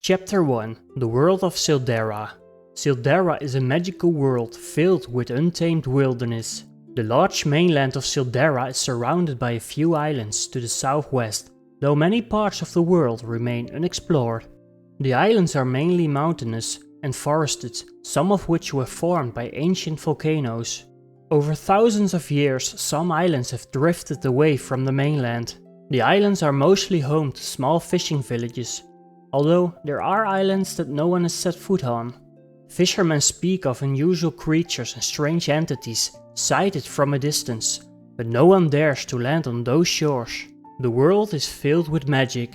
Chapter 1 The World of Syldarra. Syldarra is a magical world filled with untamed wilderness. The large mainland of Syldarra is surrounded by a few islands to the southwest, though many parts of the world remain unexplored. The islands are mainly mountainous and forested, some of which were formed by ancient volcanoes. Over thousands of years, some islands have drifted away from the mainland. The islands are mostly home to small fishing villages, although there are islands that no one has set foot on. Fishermen speak of unusual creatures and strange entities sighted from a distance, but no one dares to land on those shores. The world is filled with magic.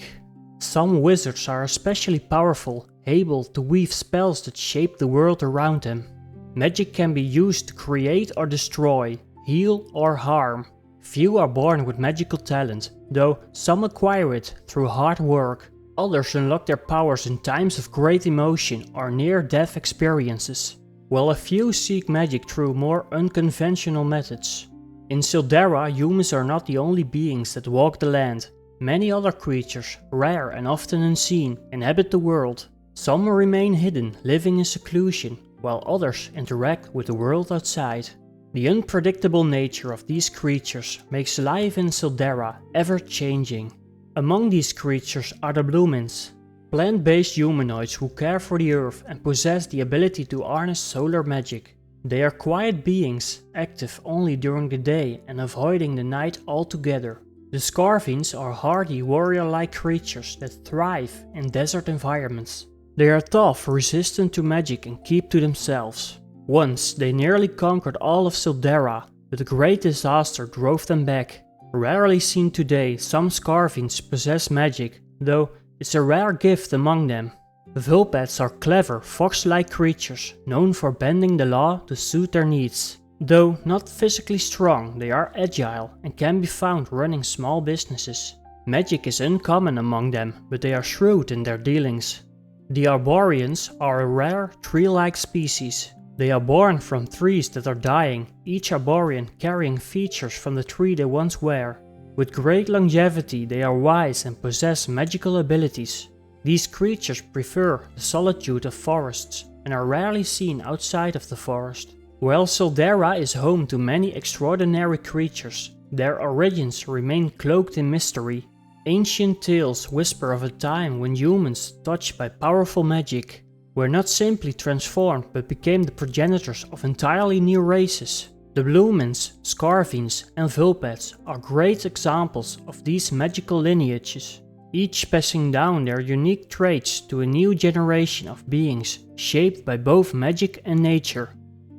Some wizards are especially powerful, able to weave spells that shape the world around them. Magic can be used to create or destroy, heal or harm. Few are born with magical talent, though some acquire it through hard work. Others unlock their powers in times of great emotion or near-death experiences, while a few seek magic through more unconventional methods. In Syldarra, humans are not the only beings that walk the land. Many other creatures, rare and often unseen, inhabit the world. Some remain hidden, living in seclusion, while others interact with the world outside. The unpredictable nature of these creatures makes life in Syldarra ever-changing. Among these creatures are the Bloomins, plant-based humanoids who care for the earth and possess the ability to harness solar magic. They are quiet beings, active only during the day and avoiding the night altogether. The Scarvins are hardy warrior-like creatures that thrive in desert environments. They are tough, resistant to magic and keep to themselves. Once they nearly conquered all of Syldarra, but a great disaster drove them back. Rarely seen today, some Scarvins possess magic, though it's a rare gift among them. Vulpets are clever, fox-like creatures, known for bending the law to suit their needs. Though not physically strong, they are agile and can be found running small businesses. Magic is uncommon among them, but they are shrewd in their dealings. The Arboreans are a rare, tree-like species. They are born from trees that are dying, each Arborean carrying features from the tree they once were. With great longevity, they are wise and possess magical abilities. These creatures prefer the solitude of forests and are rarely seen outside of the forest. While Syldarra is home to many extraordinary creatures, their origins remain cloaked in mystery. Ancient tales whisper of a time when humans, touched by powerful magic, were not simply transformed but became the progenitors of entirely new races. The Bloomins, Scarvins and Vulpets are great examples of these magical lineages, each passing down their unique traits to a new generation of beings shaped by both magic and nature.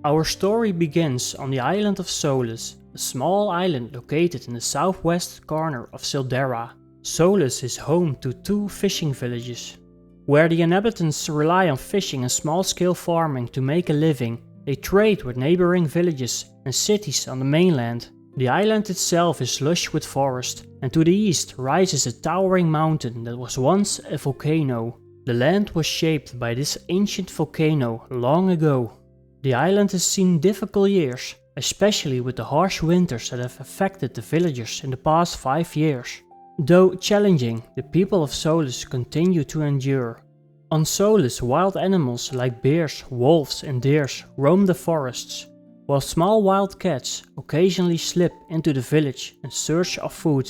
Our story begins on the island of Solus, a small island located in the southwest corner of Syldarra. Solus is home to two fishing villages. Where the inhabitants rely on fishing and small-scale farming to make a living, they trade with neighboring villages and cities on the mainland. The island itself is lush with forest, and to the east rises a towering mountain that was once a volcano. The land was shaped by this ancient volcano long ago. The island has seen difficult years, especially with the harsh winters that have affected the villagers in the past 5 years. Though challenging, the people of Solus continue to endure. On Solus, wild animals like bears, wolves and deers roam the forests, while small wild cats occasionally slip into the village in search of food.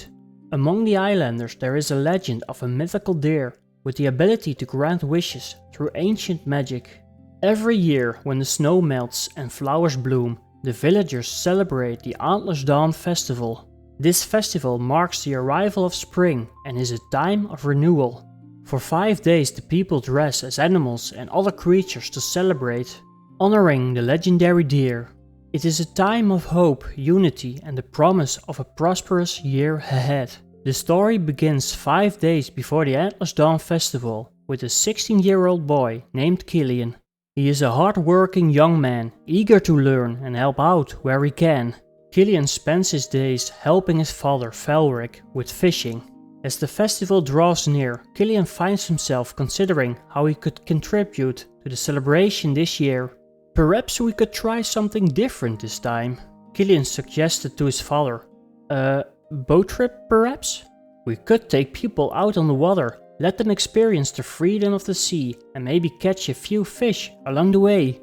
Among the islanders there is a legend of a mythical deer with the ability to grant wishes through ancient magic. Every year when the snow melts and flowers bloom, the villagers celebrate the Antlers Dawn festival. This festival marks the arrival of spring and is a time of renewal. For 5 days the people dress as animals and other creatures to celebrate, honoring the legendary deer. It is a time of hope, unity and the promise of a prosperous year ahead. The story begins 5 days before the Antlers Dawn festival with a 16-year-old boy named Killian. He is a hard-working young man, eager to learn and help out where he can. Killian spends his days helping his father Felric with fishing. As the festival draws near, Killian finds himself considering how he could contribute to the celebration this year. Perhaps we could try something different this time, Killian suggested to his father. Boat trip perhaps? We could take people out on the water Let them experience the freedom of the sea and maybe catch a few fish along the way.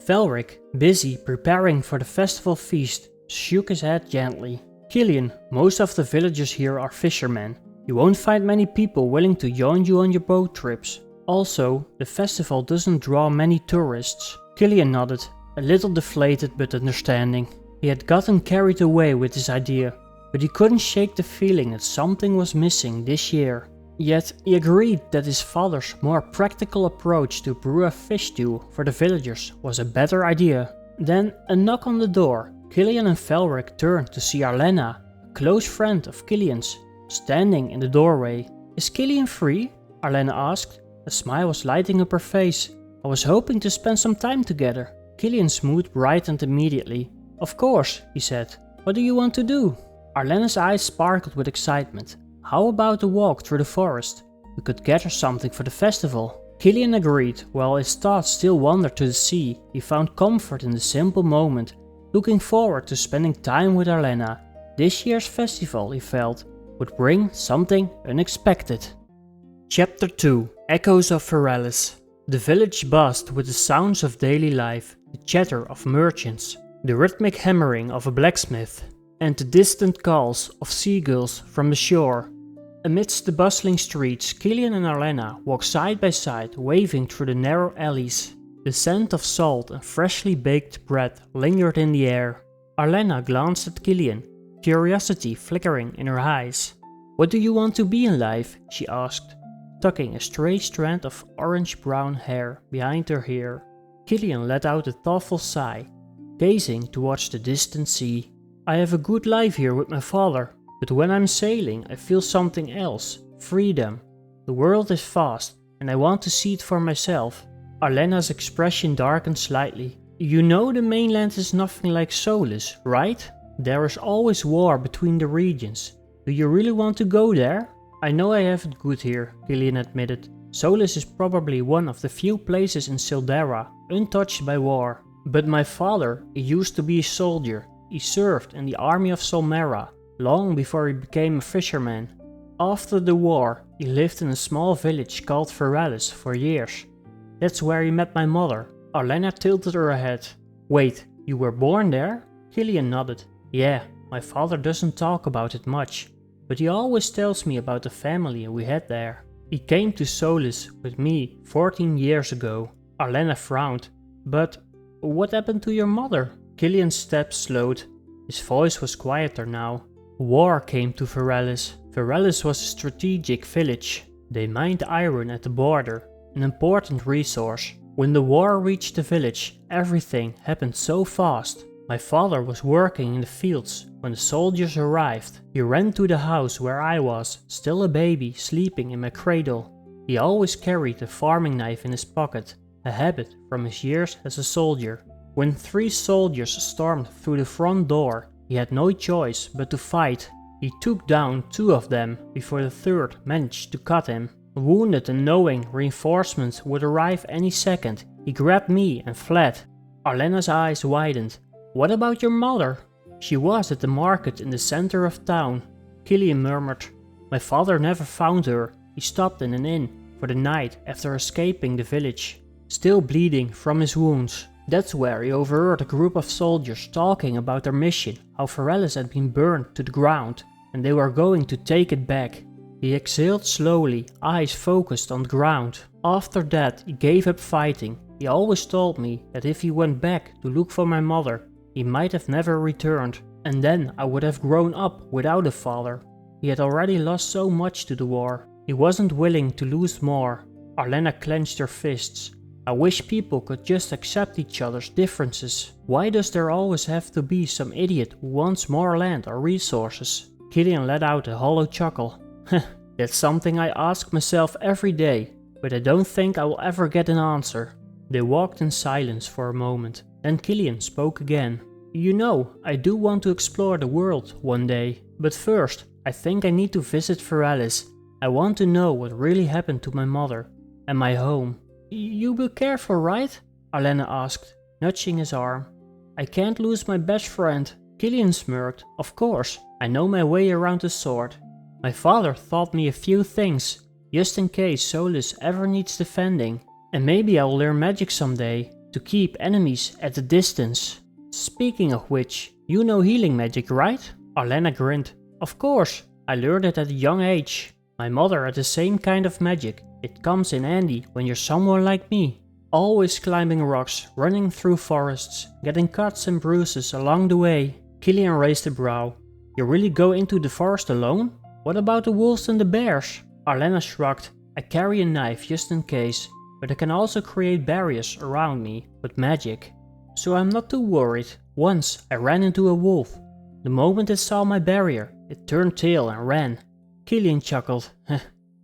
Velric, busy preparing for the festival feast, shook his head gently. Killian, most of the villagers here are fishermen. You won't find many people willing to join you on your boat trips. Also, the festival doesn't draw many tourists. Killian nodded, a little deflated but understanding. He had gotten carried away with his idea, but he couldn't shake the feeling that something was missing this year. Yet he agreed that his father's more practical approach to brew a fish stew for the villagers was a better idea. Then a knock on the door. Killian and Velric turned to see Arlena, a close friend of Killian's, standing in the doorway. "Is Killian free?" Arlena asked. A smile was lighting up her face. "I was hoping to spend some time together." Killian's mood brightened immediately. "Of course," he said. "What do you want to do?" Arlena's eyes sparkled with excitement. "How about a walk through the forest? We could gather something for the festival." Killian agreed. While his thoughts still wandered to the sea, he found comfort in the simple moment, looking forward to spending time with Arlena. This year's festival, he felt, would bring something unexpected. Chapter 2: Echoes of Ferralis. The village buzzed with the sounds of daily life, the chatter of merchants, the rhythmic hammering of a blacksmith, and the distant calls of seagulls from the shore. Amidst the bustling streets, Killian and Arlena walked side by side, waving through the narrow alleys. The scent of salt and freshly baked bread lingered in the air. Arlena glanced at Killian, curiosity flickering in her eyes. "What do you want to be in life?" she asked, tucking a stray strand of orange-brown hair behind her ear. Killian let out a thoughtful sigh, gazing towards the distant sea. "I have a good life here with my father, but when I'm sailing I feel something else, freedom. The world is vast and I want to see it for myself." Arlena's expression darkened slightly. "You know the mainland is nothing like Solis, right? There is always war between the regions. Do you really want to go there?" "I know I have it good here," Killian admitted. "Solis is probably one of the few places in Syldarra untouched by war. But my father, he used to be a soldier. He served in the army of Solmera, long before he became a fisherman. After the war, he lived in a small village called Ferralis for years. That's where he met my mother." Arlena tilted her head. "Wait, you were born there?" Killian nodded. "Yeah, my father doesn't talk about it much, but he always tells me about the family we had there. He came to Solis with me 14 years ago." Arlena frowned. "But what happened to your mother?" Killian's steps slowed. His voice was quieter now. "War came to Ferralis. Ferralis was a strategic village. They mined iron at the border, an important resource. When the war reached the village, everything happened so fast. My father was working in the fields when the soldiers arrived. He ran to the house where I was, still a baby, sleeping in my cradle. He always carried a farming knife in his pocket, a habit from his years as a soldier. When 3 soldiers stormed through the front door, he had no choice but to fight. He took down 2 of them before the 3rd managed to cut him. Wounded and knowing reinforcements would arrive any second, he grabbed me and fled." Arlena's eyes widened. "What about your mother?" "She was at the market in the center of town," Killian murmured. "My father never found her. He stopped in an inn for the night after escaping the village, still bleeding from his wounds. That's where he overheard a group of soldiers talking about their mission, how Ferralis had been burned to the ground, and they were going to take it back." He exhaled slowly, eyes focused on the ground. "After that, he gave up fighting. He always told me that if he went back to look for my mother, he might have never returned, and then I would have grown up without a father. He had already lost so much to the war. He wasn't willing to lose more." Arlena clenched her fists. "I wish people could just accept each other's differences. Why does there always have to be some idiot who wants more land or resources?" Killian let out a hollow chuckle. "That's something I ask myself every day, but I don't think I will ever get an answer." They walked in silence for a moment. Then Killian spoke again. "You know, I do want to explore the world one day, but first, I think I need to visit Ferralis. I want to know what really happened to my mother and my home." "You will be careful, right?" Arlena asked, nudging his arm. "I can't lose my best friend." Killian smirked. "Of course, I know my way around the sword. My father taught me a few things. just in case Solus ever needs defending. And maybe I'll learn magic someday, to keep enemies at a distance. Speaking of which, you know healing magic, right? Arlena grinned. Of course, I learned it at a young age. My mother had the same kind of magic. It comes in handy when you're someone like me. Always climbing rocks, running through forests, getting cuts and bruises along the way. Killian raised a brow. You really go into the forest alone? What about the wolves and the bears? Arlena shrugged. I carry a knife just in case, but I can also create barriers around me with magic. So I'm not too worried. Once I ran into a wolf. The moment it saw my barrier, it turned tail and ran. Killian chuckled.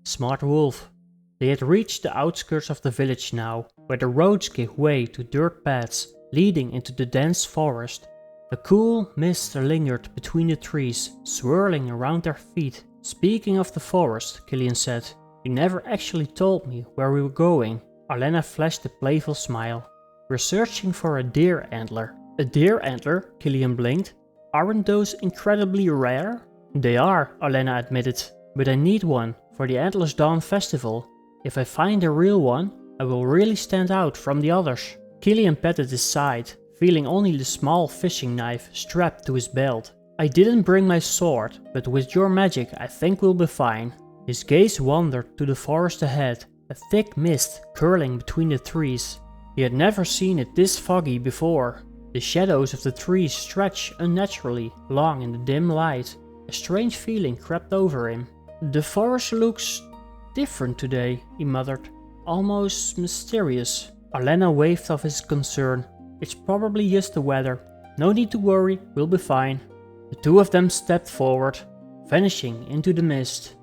Smart wolf. They had reached the outskirts of the village now, where the roads gave way to dirt paths leading into the dense forest. A cool mist lingered between the trees, swirling around their feet. Speaking of the forest, Killian said, you never actually told me where we were going. Arlena flashed a playful smile. We're searching for a deer antler. A deer antler? Killian blinked. Aren't those incredibly rare? They are, Arlena admitted, but I need one for the Antlers Dawn festival. If I find a real one, I will really stand out from the others. Killian patted his side, feeling only the small fishing knife strapped to his belt. I didn't bring my sword, but with your magic I think we'll be fine. His gaze wandered to the forest ahead, a thick mist curling between the trees. He had never seen it this foggy before. The shadows of the trees stretched unnaturally long in the dim light. A strange feeling crept over him. The forest looks different today, he muttered. Almost mysterious. Arlena waved off his concern. It's probably just the weather. No need to worry, we'll be fine. The two of them stepped forward, vanishing into the mist.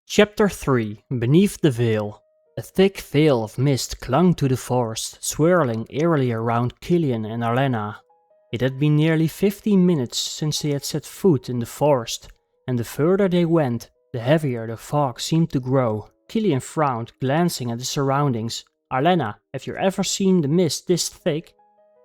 Chapter 3. Beneath the Veil. A thick veil of mist clung to the forest, swirling eerily around Killian and Arlena. It had been nearly 15 minutes since they had set foot in the forest, and the further they went, the heavier the fog seemed to grow. Killian frowned, glancing at the surroundings. Arlena, have you ever seen the mist this thick?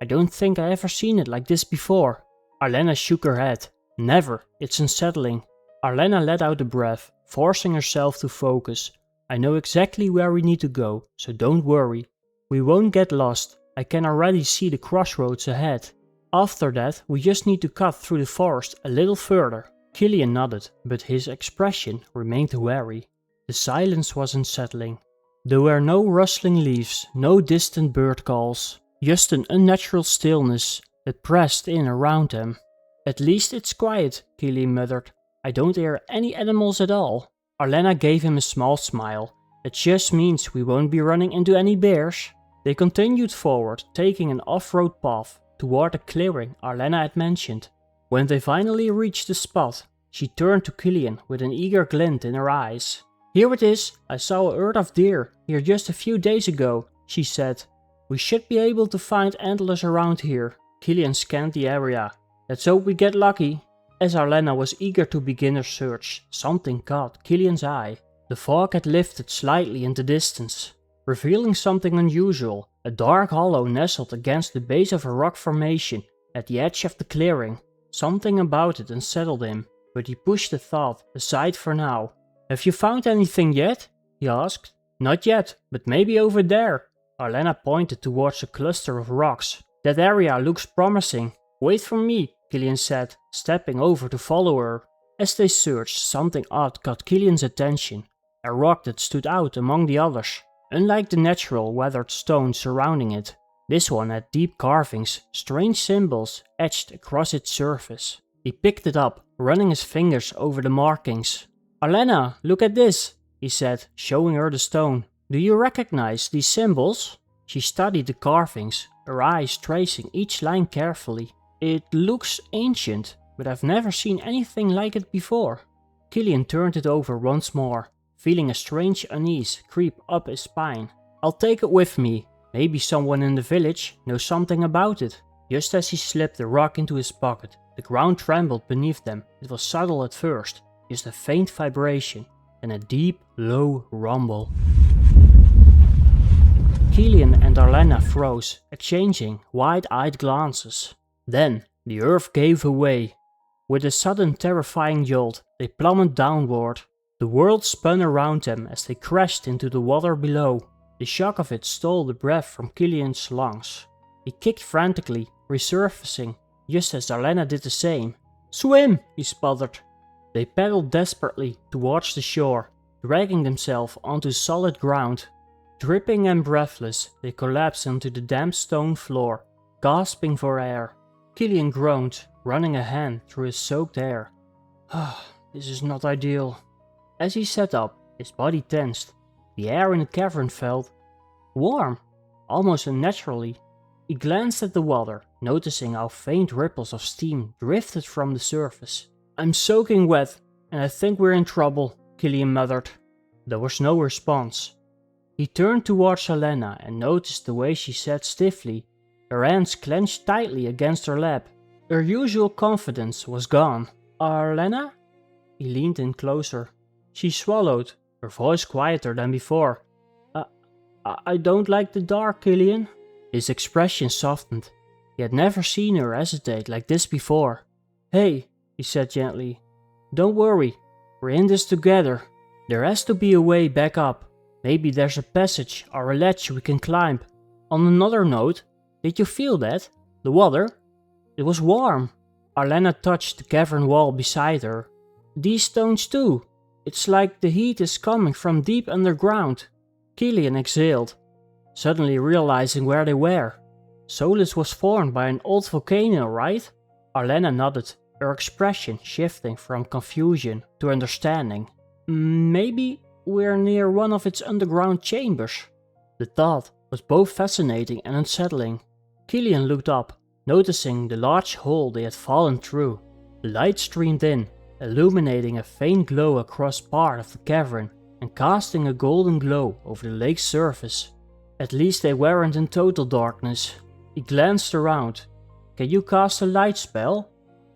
I don't think I ever seen it like this before. Arlena shook her head. Never, it's unsettling. Arlena let out a breath, forcing herself to focus. I know exactly where we need to go, so don't worry. We won't get lost. I can already see the crossroads ahead. After that, we just need to cut through the forest a little further. Killian nodded, but his expression remained wary. The silence was unsettling. There were no rustling leaves, no distant bird calls, just an unnatural stillness that pressed in around them. At least it's quiet, Killian muttered. I don't hear any animals at all. Arlena gave him a small smile. That just means we won't be running into any bears. They continued forward, taking an off-road path toward the clearing Arlena had mentioned. When they finally reached the spot, she turned to Killian with an eager glint in her eyes. Here it is, I saw a herd of deer here just a few days ago, she said. We should be able to find antlers around here. Killian scanned the area. Let's hope we get lucky. As Arlena was eager to begin her search, something caught Killian's eye. The fog had lifted slightly in the distance, revealing something unusual. A dark hollow nestled against the base of a rock formation at the edge of the clearing. Something about it unsettled him, but he pushed the thought aside for now. Have you found anything yet? He asked. Not yet, but maybe over there. Arlena pointed towards a cluster of rocks. That area looks promising. Wait for me, Killian said, stepping over to follow her. As they searched, something odd caught Killian's attention. A rock that stood out among the others. Unlike the natural weathered stone surrounding it, this one had deep carvings, strange symbols etched across its surface. He picked it up, running his fingers over the markings. Arlena, look at this, he said, showing her the stone. Do you recognize these symbols? She studied the carvings, her eyes tracing each line carefully. It looks ancient, but I've never seen anything like it before. Killian turned it over once more, feeling a strange unease creep up his spine. I'll take it with me. Maybe someone in the village knows something about it. Just as he slipped the rock into his pocket, the ground trembled beneath them. It was subtle at first, just a faint vibration, and a deep, low rumble. Killian and Arlena froze, exchanging wide-eyed glances. Then, the earth gave away. With a sudden terrifying jolt, they plummeted downward. The world spun around them as they crashed into the water below. The shock of it stole the breath from Killian's lungs. He kicked frantically, resurfacing, just as Arlena did the same. "Swim!" he sputtered. They paddled desperately towards the shore, dragging themselves onto solid ground. Dripping and breathless, they collapsed onto the damp stone floor, gasping for air. Killian groaned, running a hand through his soaked hair. This is not ideal. As he sat up, his body tensed. The air in the cavern felt warm, almost unnaturally. He glanced at the water, noticing how faint ripples of steam drifted from the surface. "I'm soaking wet, and I think we're in trouble," Killian muttered. There was no response. He turned towards Arlena and noticed the way she sat stiffly, her hands clenched tightly against her lap. Her usual confidence was gone. "Arlena?" He leaned in closer. She swallowed, her voice quieter than before. I don't like the dark, Killian." His expression softened. He had never seen her hesitate like this before. "Hey," he said gently. "Don't worry, we're in this together. There has to be a way back up. Maybe there's a passage or a ledge we can climb. On another note, did you feel that? The water? It was warm." Arlena touched the cavern wall beside her. "These stones too. It's like the heat is coming from deep underground." Killian exhaled, suddenly realizing where they were. Solis was formed by an old volcano, right? Arlena nodded, her expression shifting from confusion to understanding. "Maybe we're near one of its underground chambers." The thought was both fascinating and unsettling. Killian looked up, noticing the large hole they had fallen through. The light streamed in, illuminating a faint glow across part of the cavern and casting a golden glow over the lake's surface. At least they weren't in total darkness. He glanced around. "Can you cast a light spell?"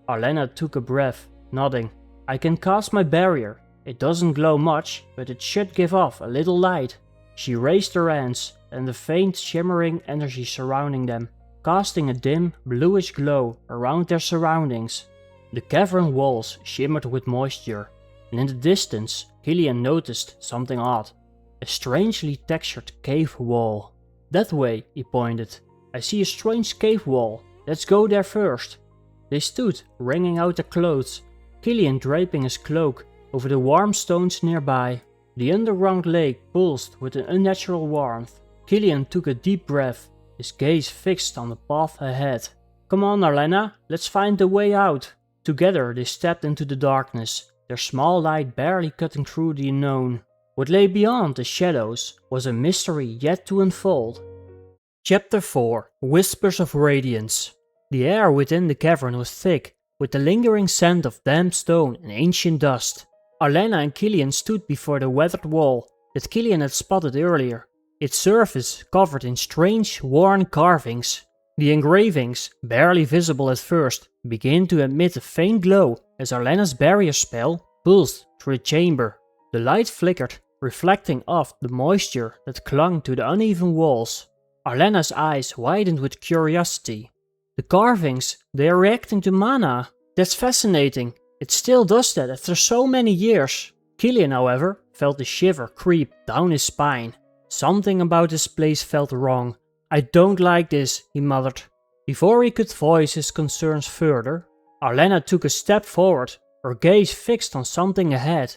Arlena took a breath, nodding. "I can cast my barrier. It doesn't glow much, but it should give off a little light." She raised her hands, and the faint shimmering energy surrounding them, casting a dim, bluish glow around their surroundings. The cavern walls shimmered with moisture, and in the distance, Killian noticed something odd. A strangely textured cave wall. "That way," he pointed. "I see a strange cave wall. Let's go there first." They stood, wringing out their clothes, Killian draping his cloak over the warm stones nearby. The underground lake pulsed with an unnatural warmth. Killian took a deep breath, his gaze fixed on the path ahead. "Come on, Arlena, let's find the way out." Together they stepped into the darkness, their small light barely cutting through the unknown. What lay beyond the shadows was a mystery yet to unfold. Chapter 4: Whispers of Radiance. The air within the cavern was thick, with the lingering scent of damp stone and ancient dust. Arlena and Killian stood before the weathered wall that Killian had spotted earlier, its surface covered in strange, worn carvings. The engravings, barely visible at first, began to emit a faint glow as Arlena's barrier spell pulsed through the chamber. The light flickered, reflecting off the moisture that clung to the uneven walls. Arlena's eyes widened with curiosity. "The carvings, they are reacting to mana. That's fascinating. It still does that after so many years." Killian, however, felt a shiver creep down his spine. Something about this place felt wrong. "I don't like this," he muttered. Before he could voice his concerns further, Arlena took a step forward, her gaze fixed on something ahead.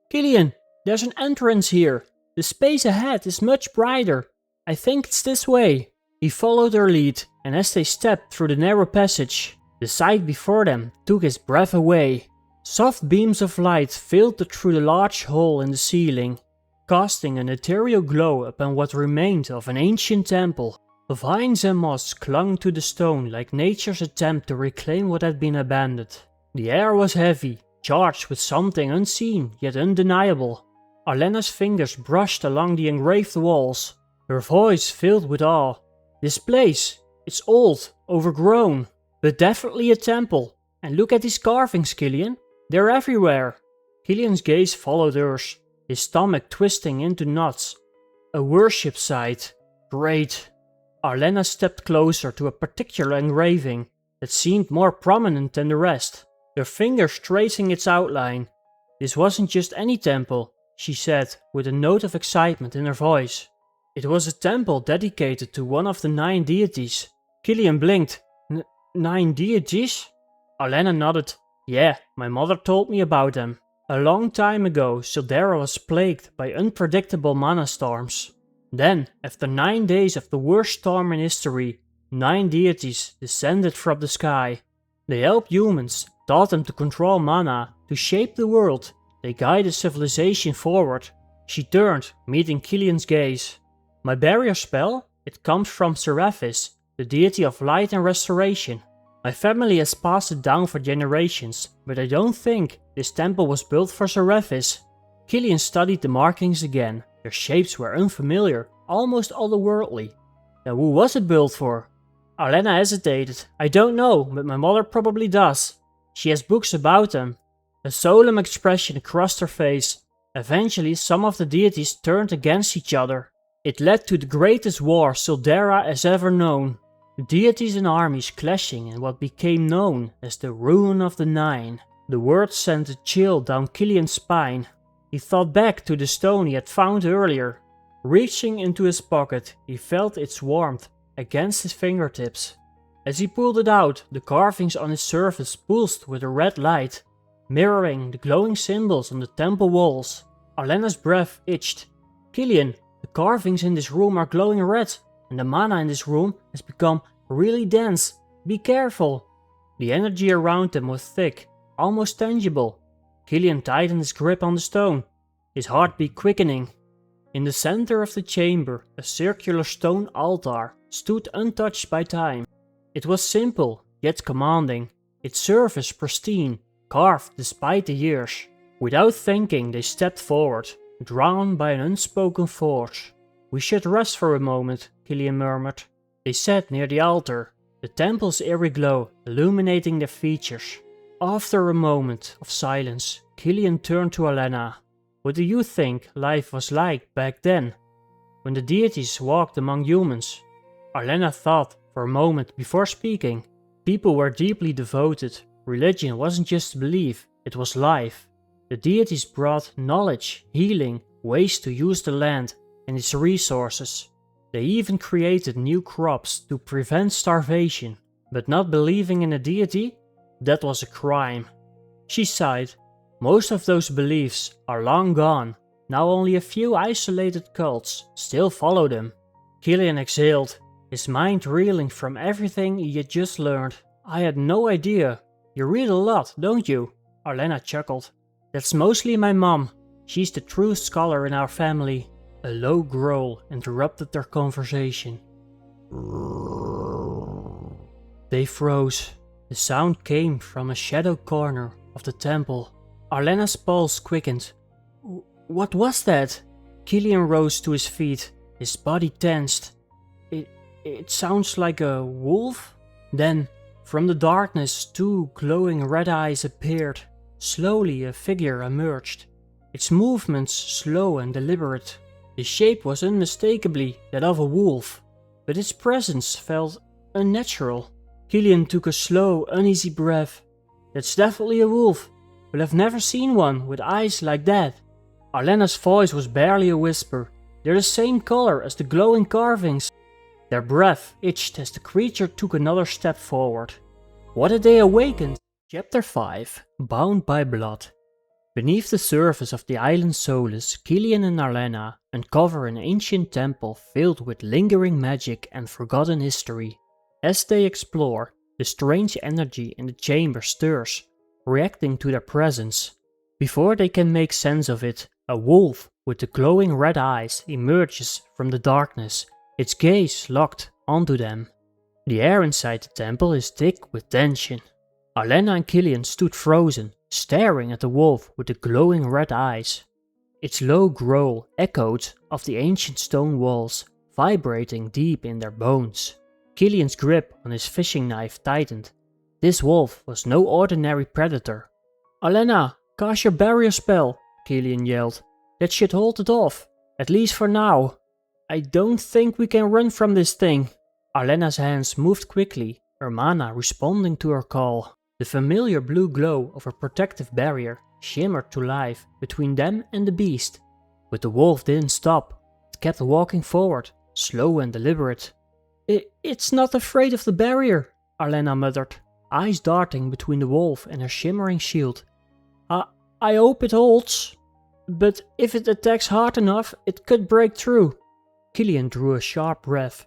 "Killian, there's an entrance here. The space ahead is much brighter. I think it's this way." He followed her lead, and as they stepped through the narrow passage, the sight before them took his breath away. Soft beams of light filtered through the large hole in the ceiling, casting an ethereal glow upon what remained of an ancient temple. Vines and moss clung to the stone like nature's attempt to reclaim what had been abandoned. The air was heavy, charged with something unseen yet undeniable. Arlena's fingers brushed along the engraved walls, her voice filled with awe. "This place, it's old, overgrown, but definitely a temple. And look at these carvings, Killian. They're everywhere." Killian's gaze followed hers, his stomach twisting into knots. A worship site. Great. Arlena stepped closer to a particular engraving that seemed more prominent than the rest, her fingers tracing its outline. This wasn't just any temple, she said with a note of excitement in her voice. It was a temple dedicated to one of the 9 deities. Killian blinked. 9 deities? Alena nodded. Yeah, my mother told me about them. A long time ago, Syldarra was plagued by unpredictable mana storms. Then, after 9 days of the worst storm in history, 9 deities descended from the sky. They helped humans, taught them to control mana, to shape the world. They guided civilization forward. She turned, meeting Killian's gaze. My barrier spell? It comes from Seraphis, the deity of light and restoration. My family has passed it down for generations, but I don't think this temple was built for Seraphis. Killian studied the markings again. Their shapes were unfamiliar, almost otherworldly. Then who was it built for? Alena hesitated. I don't know, but my mother probably does. She has books about them. A solemn expression crossed her face. Eventually, some of the deities turned against each other. It led to the greatest war Syldarra has ever known. Deities and armies clashing in what became known as the Ruin of the 9. The word sent a chill down Killian's spine. He thought back to the stone he had found earlier. Reaching into his pocket, he felt its warmth against his fingertips. As he pulled it out, the carvings on its surface pulsed with a red light, mirroring the glowing symbols on the temple walls. Alena's breath itched. Killian, the carvings in this room are glowing red, and the mana in this room has become really dense. Be careful. The energy around them was thick, almost tangible. Killian tightened his grip on the stone, his heartbeat quickening. In the center of the chamber, a circular stone altar stood untouched by time. It was simple, yet commanding, its surface pristine, carved despite the years. Without thinking, they stepped forward, drawn by an unspoken force. We should rest for a moment, Killian murmured. They sat near the altar, the temple's eerie glow illuminating their features. After a moment of silence, Killian turned to Alena. What do you think life was like back then, when the deities walked among humans? Alena thought for a moment before speaking. People were deeply devoted. Religion wasn't just belief, it was life. The deities brought knowledge, healing, ways to use the land and its resources. They even created new crops to prevent starvation. But not believing in a deity? That was a crime. She sighed. Most of those beliefs are long gone. Now only a few isolated cults still follow them. Killian exhaled, his mind reeling from everything he had just learned. I had no idea. You read a lot, don't you? Alena chuckled. That's mostly my mom. She's the true scholar in our family. A low growl interrupted their conversation. They froze. The sound came from a shadow corner of the temple. Alena's pulse quickened. What was that? Killian rose to his feet, his body tensed. It sounds like a wolf? Then, from the darkness, 2 glowing red eyes appeared. Slowly a figure emerged, its movements slow and deliberate. The shape was unmistakably that of a wolf, but its presence felt unnatural. Killian took a slow, uneasy breath. That's definitely a wolf, but I've never seen one with eyes like that. Alena's voice was barely a whisper. They're the same color as the glowing carvings. Their breath itched as the creature took another step forward. What had they awakened? Chapter 5. Bound by Blood. Beneath the surface of the island Solus, Killian and Alena uncover an ancient temple filled with lingering magic and forgotten history. As they explore, the strange energy in the chamber stirs, reacting to their presence. Before they can make sense of it, a wolf with the glowing red eyes emerges from the darkness, its gaze locked onto them. The air inside the temple is thick with tension. Alena and Killian stood frozen, staring at the wolf with the glowing red eyes. Its low growl echoed off the ancient stone walls, vibrating deep in their bones. Killian's grip on his fishing knife tightened. This wolf was no ordinary predator. Alena, cast your barrier spell, Killian yelled. That should hold it off, at least for now. I don't think we can run from this thing. Alena's hands moved quickly, her mana responding to her call. The familiar blue glow of a protective barrier shimmered to life between them and the beast. But the wolf didn't stop. It kept walking forward, slow and deliberate. It's not afraid of the barrier, Arlena muttered, eyes darting between the wolf and her shimmering shield. I hope it holds. But if it attacks hard enough, it could break through. Killian drew a sharp breath.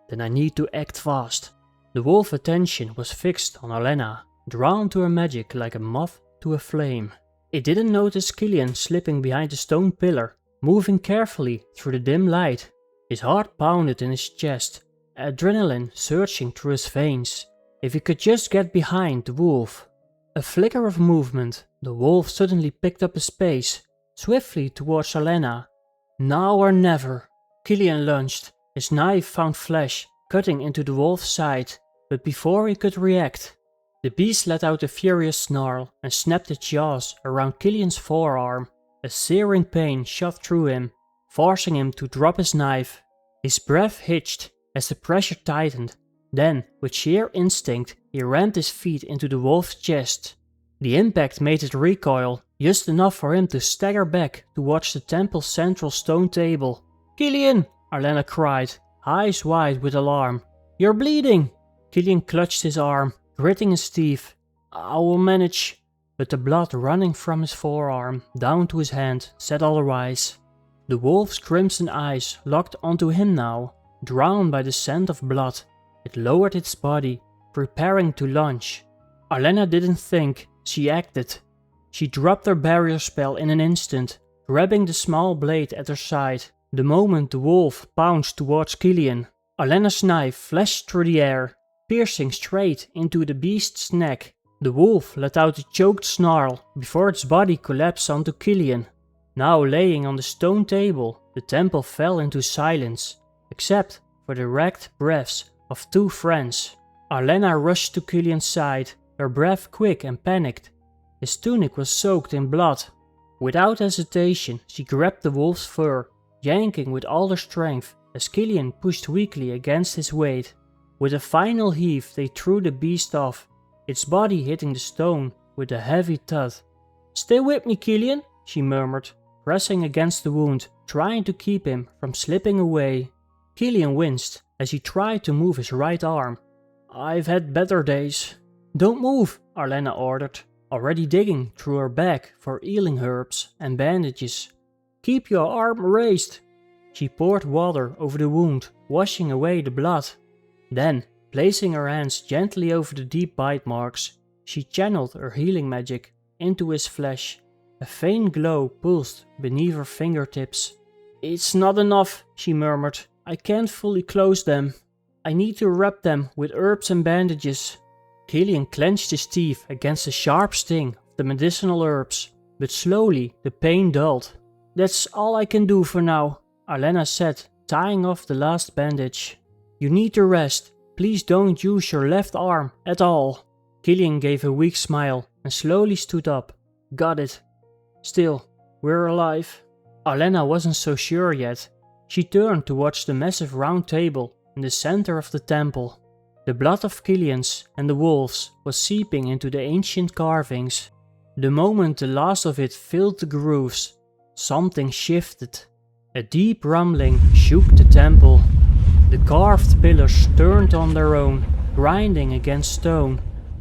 Then I need to act fast. The wolf's attention was fixed on Arlena, drawn to her magic like a moth to a flame. It didn't notice Killian slipping behind the stone pillar, moving carefully through the dim light. His heart pounded in his chest, adrenaline surging through his veins. If he could just get behind the wolf. A flicker of movement, the wolf suddenly picked up his pace, swiftly towards Arlena. Now or never. Killian lunged, his knife found flesh, cutting into the wolf's side, but before he could react, the beast let out a furious snarl and snapped its jaws around Killian's forearm. A searing pain shot through him, forcing him to drop his knife. His breath hitched as the pressure tightened. Then, with sheer instinct, he rammed his feet into the wolf's chest. The impact made it recoil, just enough for him to stagger back towards the temple's central stone table. "Killian!" Arlena cried, eyes wide with alarm. "You're bleeding!" Killian clutched his arm, gritting his teeth. "I will manage." But the blood running from his forearm down to his hand said otherwise. The wolf's crimson eyes locked onto him now, drowned by the scent of blood. It lowered its body, preparing to lunge. Arlena didn't think, she acted. She dropped her barrier spell in an instant, grabbing the small blade at her side. The moment the wolf pounced towards Killian, Arlena's knife flashed through the air, piercing straight into the beast's neck. The wolf let out a choked snarl before its body collapsed onto Killian. Now laying on the stone table, the temple fell into silence, except for the ragged breaths of two friends. Arlena rushed to Killian's side, her breath quick and panicked. His tunic was soaked in blood. Without hesitation, she grabbed the wolf's fur, yanking with all her strength as Killian pushed weakly against his weight. With a final heave, they threw the beast off, its body hitting the stone with a heavy thud. "Stay with me, Killian," she murmured, pressing against the wound, trying to keep him from slipping away. Killian winced as he tried to move his right arm. "I've had better days." "Don't move," Arlena ordered, already digging through her bag for healing herbs and bandages. "Keep your arm raised." She poured water over the wound, washing away the blood. Then, placing her hands gently over the deep bite marks, she channeled her healing magic into his flesh. A faint glow pulsed beneath her fingertips. "It's not enough," she murmured. "I can't fully close them. I need to wrap them with herbs and bandages." Killian clenched his teeth against the sharp sting of the medicinal herbs, but slowly the pain dulled. "That's all I can do for now," Arlena said, tying off the last bandage. "You need to rest. Please don't use your left arm at all." Killian gave a weak smile and slowly stood up. "Got it. Still, we're alive." Arlena wasn't so sure yet. She turned towards the massive round table in the center of the temple. The blood of Killian's and the wolves was seeping into the ancient carvings. The moment the last of it filled the grooves, something shifted. A deep rumbling shook the temple. The carved pillars turned on their own, grinding against stone.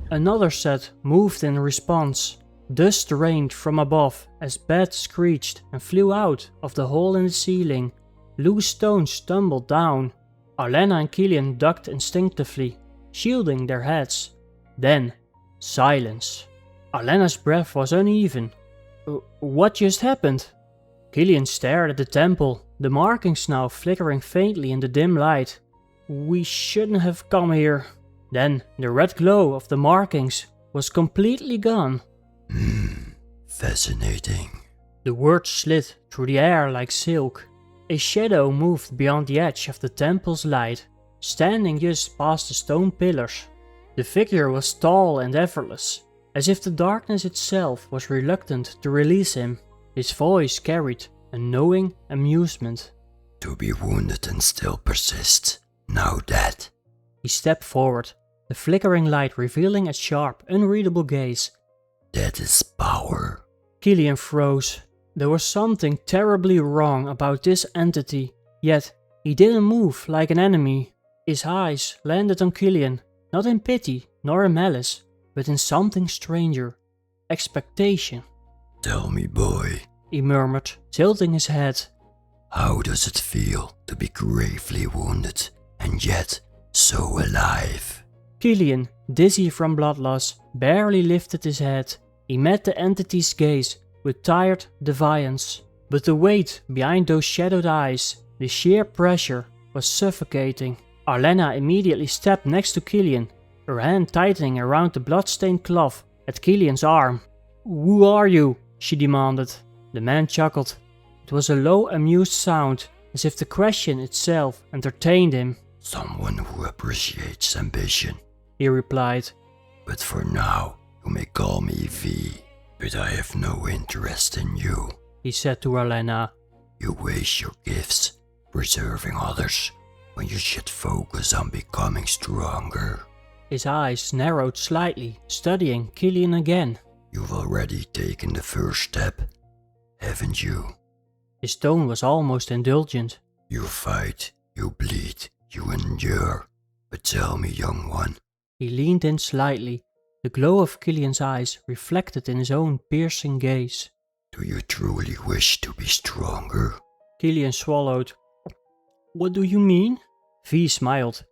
Another set moved in response. Dust rained from above as bats screeched and flew out of the hole in the ceiling. Loose stones tumbled down. Arlena and Killian ducked instinctively, shielding their heads. Then, silence. Arlena's breath was uneven. What just happened? Killian stared at the temple, the markings now flickering faintly in the dim light. "We shouldn't have come here." Then, the red glow of the markings was completely gone. Fascinating. The words slid through the air like silk. A shadow moved beyond the edge of the temple's light, standing just past the stone pillars. The figure was tall and effortless, as if the darkness itself was reluctant to release him. His voice carried a knowing amusement. "To be wounded and still persist, now that." He stepped forward, the flickering light revealing a sharp, unreadable gaze. "That is power." Killian froze. There was something terribly wrong about this entity, yet he didn't move like an enemy. His eyes landed on Killian, not in pity nor in malice, but in something stranger. Expectation. Tell me, boy, He murmured, tilting his head. how does it feel to be gravely wounded and yet so alive? Killian, dizzy from blood loss, barely lifted his head. He met the entity's gaze with tired defiance. But the weight behind those shadowed eyes, the sheer pressure, was suffocating. Arlena immediately stepped next to Killian, her hand tightening around the bloodstained cloth at Killian's arm. "Who are you?" she demanded. The man chuckled. It was a low, amused sound, as if the question itself entertained him. Someone who appreciates ambition. He replied. But for now, you may call me V. But I have no interest in you. He said to Arlena. You waste your gifts preserving others when you should focus on becoming stronger. His eyes narrowed slightly, studying Killian again. You've already taken the first step, haven't you? His tone was almost indulgent. You fight, you bleed, you endure. But tell me, young one. He leaned in slightly, the glow of Killian's eyes reflected in his own piercing gaze. Do you truly wish to be stronger? Killian swallowed. What do you mean? V smiled.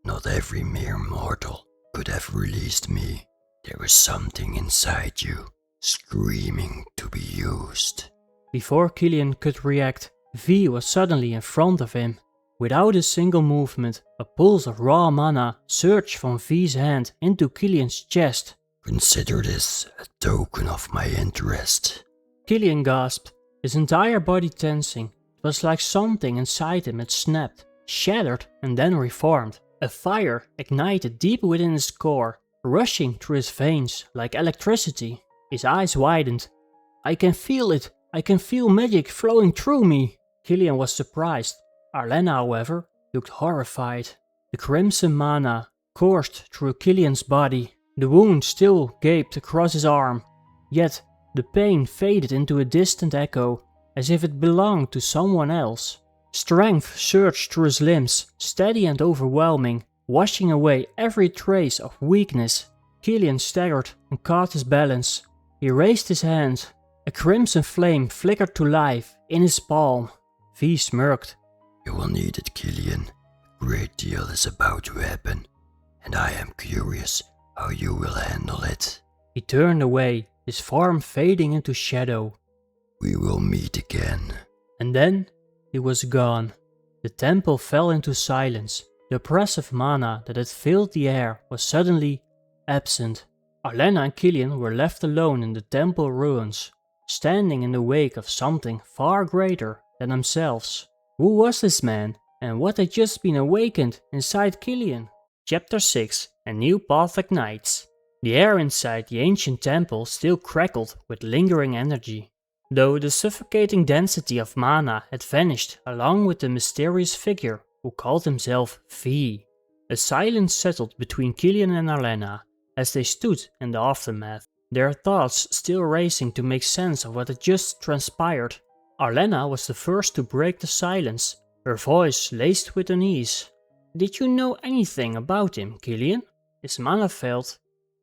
Not every mere mortal could have released me. There is something inside you, screaming to be used. Before Killian could react, V was suddenly in front of him. Without a single movement, a pulse of raw mana surged from V's hand into Killian's chest. Consider this a token of my interest. Killian gasped, his entire body tensing. It was like something inside him had snapped, shattered and then reformed. A fire ignited deep within his core, rushing through his veins like electricity. His eyes widened. I can feel it. I can feel magic flowing through me. Killian was surprised. Arlena, however, looked horrified. The crimson mana coursed through Killian's body. The wound still gaped across his arm. Yet, the pain faded into a distant echo, as if it belonged to someone else. Strength surged through his limbs, steady and overwhelming, washing away every trace of weakness. Killian staggered and caught his balance. He raised his hand. A crimson flame flickered to life in his palm. V smirked. You will need it, Killian. A great deal is about to happen, and I am curious how you will handle it. He turned away, his form fading into shadow. We will meet again. And then he was gone. The temple fell into silence. The oppressive mana that had filled the air was suddenly absent. Arlena and Killian were left alone in the temple ruins, standing in the wake of something far greater than themselves. Who was this man, and what had just been awakened inside Killian? Chapter 6: A New Path Ignites. The air inside the ancient temple still crackled with lingering energy, though the suffocating density of mana had vanished along with the mysterious figure who called himself V. A silence settled between Killian and Arlena as they stood in the aftermath, their thoughts still racing to make sense of what had just transpired. Arlena was the first to break the silence, her voice laced with unease. Did you know anything about him, Killian? His mana felt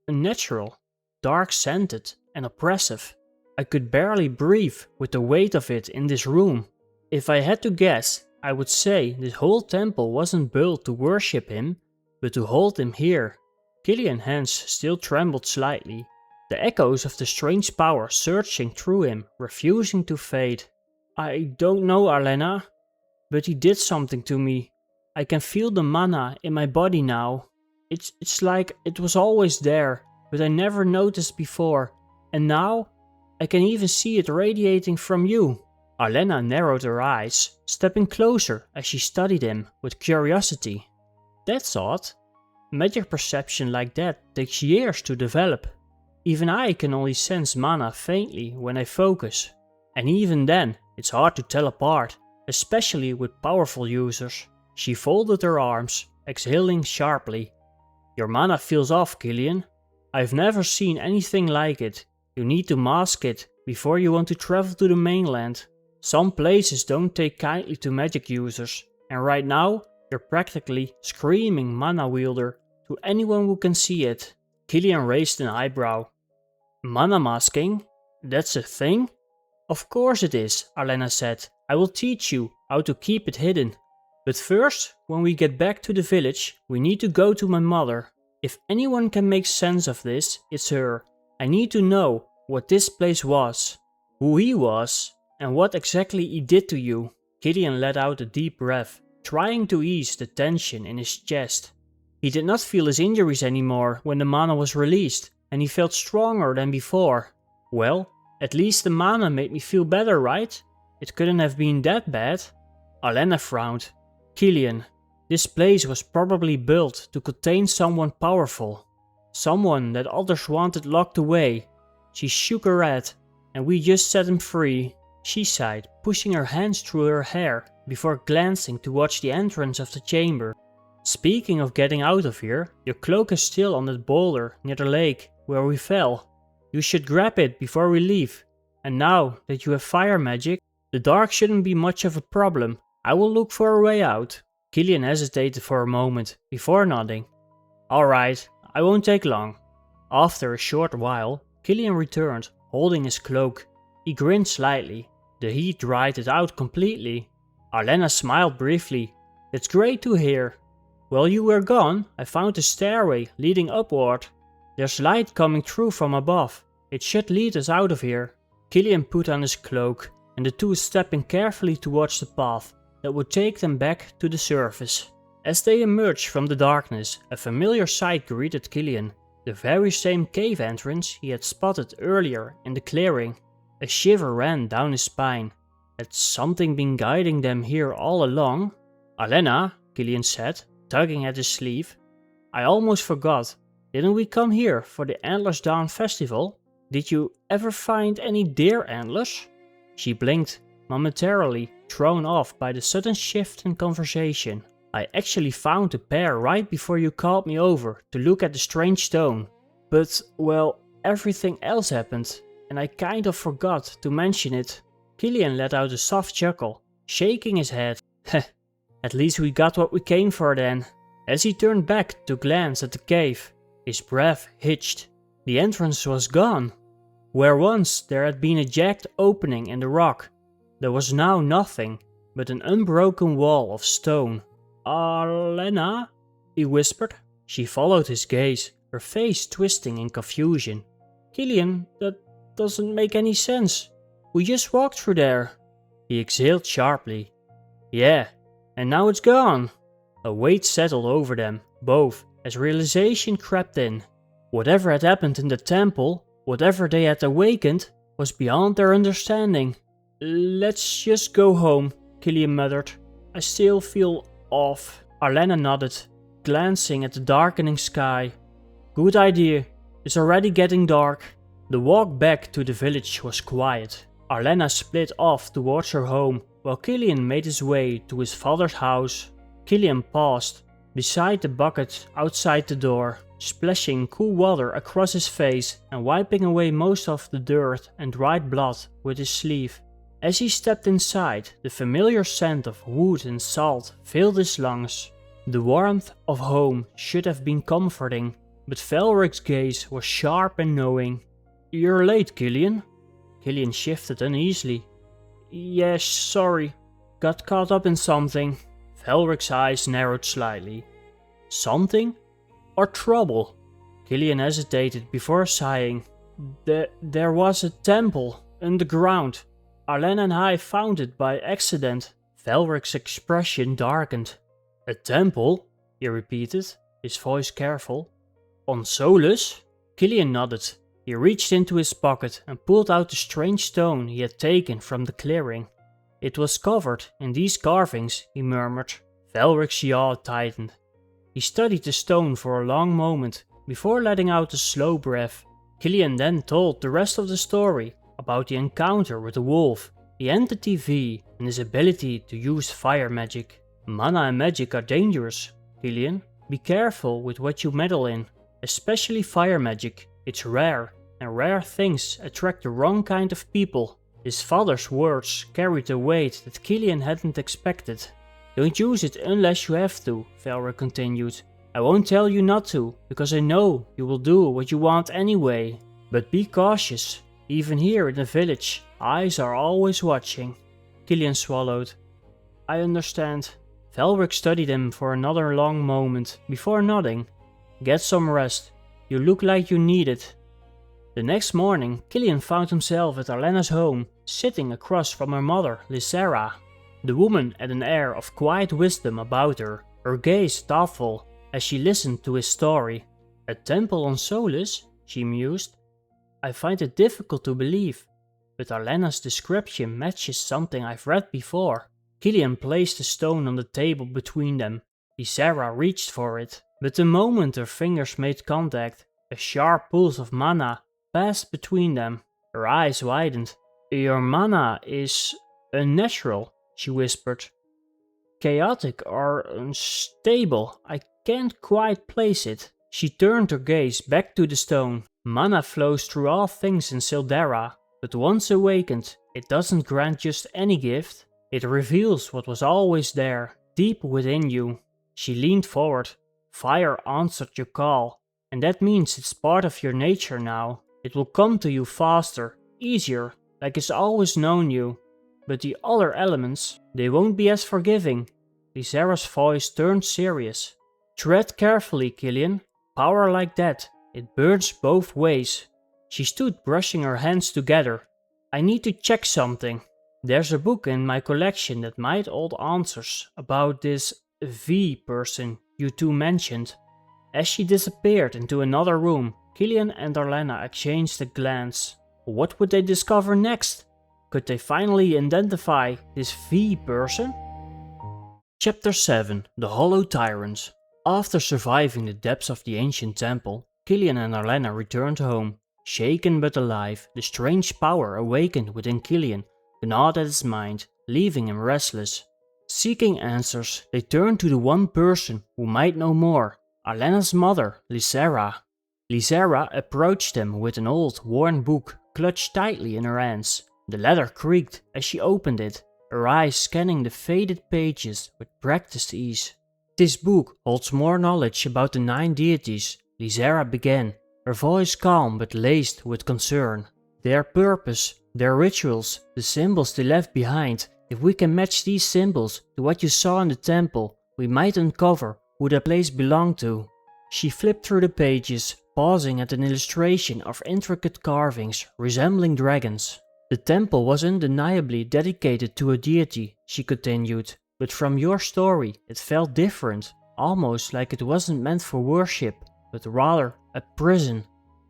unnatural, dark-scented and oppressive. I could barely breathe with the weight of it in this room. If I had to guess, I would say this whole temple wasn't built to worship him, but to hold him here. Killian's hands still trembled slightly, the echoes of the strange power surging through him, refusing to fade. I don't know, Arlena, but he did something to me. I can feel the mana in my body now. It's like it was always there, but I never noticed before, and now I can even see it radiating from you. Arlena narrowed her eyes, stepping closer as she studied him with curiosity. That's odd. Magic perception like that takes years to develop. Even I can only sense mana faintly when I focus, and even then it's hard to tell apart, especially with powerful users. She folded her arms, exhaling sharply. Your mana feels off, Killian. I've never seen anything like it. You need to mask it before you want to travel to the mainland. Some places don't take kindly to magic users, and right now you're practically screaming mana wielder to anyone who can see it. Killian raised an eyebrow. Mana masking? That's a thing? Of course it is, Alena said. I will teach you how to keep it hidden. But first, when we get back to the village, we need to go to my mother. If anyone can make sense of this, it's her. I need to know what this place was, who he was, and what exactly he did to you. Killian let out a deep breath, trying to ease the tension in his chest. He did not feel his injuries anymore when the mana was released, and he felt stronger than before. Well, at least the mana made me feel better, right? It couldn't have been that bad. Alena frowned. Killian, this place was probably built to contain someone powerful. Someone that others wanted locked away. She shook her head, and we just set him free. She sighed, pushing her hands through her hair before glancing towards the entrance of the chamber. Speaking of getting out of here, your cloak is still on that boulder near the lake where we fell. You should grab it before we leave. And now that you have fire magic, the dark shouldn't be much of a problem. I will look for a way out. Killian hesitated for a moment before nodding. Alright, I won't take long. After a short while, Killian returned, holding his cloak. He grinned slightly. The heat dried it out completely. Alena smiled briefly. That's great to hear. While you were gone, I found a stairway leading upward. There's light coming through from above. It should lead us out of here. Killian put on his cloak, and the two stepping carefully towards the path that would take them back to the surface. As they emerged from the darkness, a familiar sight greeted Killian. The very same cave entrance he had spotted earlier in the clearing. A shiver ran down his spine. Had something been guiding them here all along? Alena, Killian said, tugging at his sleeve. I almost forgot. Didn't we come here for the Antlers Dawn festival? Did you ever find any deer antlers? She blinked, momentarily thrown off by the sudden shift in conversation. I actually found a pair right before you called me over to look at the strange stone. But, well, everything else happened, and I kind of forgot to mention it. Killian let out a soft chuckle, shaking his head. Heh, at least we got what we came for then. As he turned back to glance at the cave, his breath hitched. The entrance was gone. Where once there had been a jagged opening in the rock, there was now nothing but an unbroken wall of stone. Alena? He whispered. She followed his gaze, her face twisting in confusion. Killian, that doesn't make any sense. We just walked through there. He exhaled sharply. Yeah, and now it's gone. A weight settled over them, both, as realization crept in. Whatever had happened in the temple, whatever they had awakened, was beyond their understanding. Let's just go home, Killian muttered. I still feel off. Alena nodded, glancing at the darkening sky. Good idea. It's already getting dark. The walk back to the village was quiet. Alena split off towards her home, while Killian made his way to his father's house. Killian paused beside the bucket outside the door, splashing cool water across his face and wiping away most of the dirt and dried blood with his sleeve. As he stepped inside, the familiar scent of wood and salt filled his lungs. The warmth of home should have been comforting, but Velric's gaze was sharp and knowing. You're late, Killian. Killian shifted uneasily. Yes, sorry. Got caught up in something. Velric's eyes narrowed slightly. Something? Or trouble? Killian hesitated before sighing. There was a temple underground. Alena and I found it by accident. Velric's expression darkened. A temple? He repeated, his voice careful. On Solus? Killian nodded. He reached into his pocket and pulled out the strange stone he had taken from the clearing. It was covered in these carvings, he murmured. Velric's jaw tightened. He studied the stone for a long moment before letting out a slow breath. Killian then told the rest of the story about the encounter with the wolf, the entity V, and his ability to use fire magic. Mana and magic are dangerous, Killian. Be careful with what you meddle in, especially fire magic. It's rare, and rare things attract the wrong kind of people. His father's words carried a weight that Killian hadn't expected. Don't use it unless you have to, Velra continued. I won't tell you not to, because I know you will do what you want anyway. But be cautious. Even here in the village, eyes are always watching. Killian swallowed. I understand. Velric studied him for another long moment, before nodding. Get some rest. You look like you need it. The next morning, Killian found himself at Arlena's home, sitting across from her mother, Syldarra. The woman had an air of quiet wisdom about her gaze thoughtful, as she listened to his story. A temple on Solus? She mused. I find it difficult to believe, but Arlena's description matches something I've read before. Killian placed a stone on the table between them. Syldarra reached for it, but the moment her fingers made contact, a sharp pulse of mana passed between them. Her eyes widened. Your mana is unnatural, she whispered. Chaotic or unstable, I can't quite place it. She turned her gaze back to the stone. Mana flows through all things in Syldarra, but once awakened, it doesn't grant just any gift. It reveals what was always there, deep within you. She leaned forward. Fire answered your call, and that means it's part of your nature now. It will come to you faster, easier, like it's always known you. But the other elements, they won't be as forgiving. Syldarra's voice turned serious. Tread carefully, Killian. Power like that, it burns both ways. She stood brushing her hands together. I need to check something. There's a book in my collection that might hold answers about this V person you two mentioned. As she disappeared into another room, Killian and Arlena exchanged a glance. What would they discover next? Could they finally identify this V person? Chapter 7: The Hollow Tyrant. After surviving the depths of the ancient temple, Killian and Arlena returned home. Shaken but alive, the strange power awakened within Killian, gnawed at his mind, leaving him restless. Seeking answers, they turned to the one person who might know more, Arlena's mother, Syldarra. Syldarra approached them with an old, worn book clutched tightly in her hands. The leather creaked as she opened it, her eyes scanning the faded pages with practiced ease. This book holds more knowledge about the 9 deities, Syldarra began, her voice calm but laced with concern. Their purpose, their rituals, the symbols they left behind. If we can match these symbols to what you saw in the temple, we might uncover who that place belonged to. She flipped through the pages, pausing at an illustration of intricate carvings resembling dragons. The temple was undeniably dedicated to a deity, she continued, but from your story it felt different, almost like it wasn't meant for worship, but rather a prison,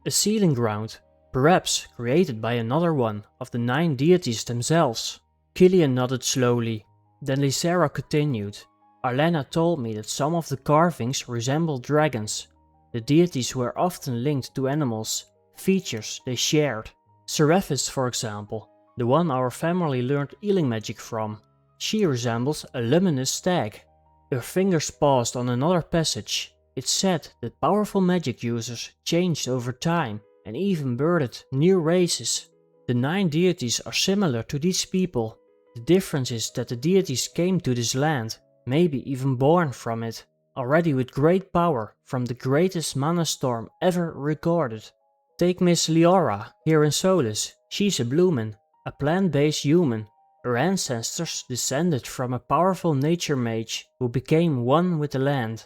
a sealing ground, perhaps created by another one of the 9 deities themselves. Killian nodded slowly. Then Syldarra continued. Arlena told me that some of the carvings resembled dragons. The deities were often linked to animals, features they shared. Seraphis, for example, the one our family learned healing magic from. She resembles a luminous stag. Her fingers paused on another passage. It said that powerful magic users changed over time and even birthed new races. The 9 deities are similar to these people. The difference is that the deities came to this land, maybe even born from it, already with great power from the greatest mana storm ever recorded. Take Miss Leora here in Solus. She's a Bloomin, a plant-based human. Her ancestors descended from a powerful nature mage who became one with the land.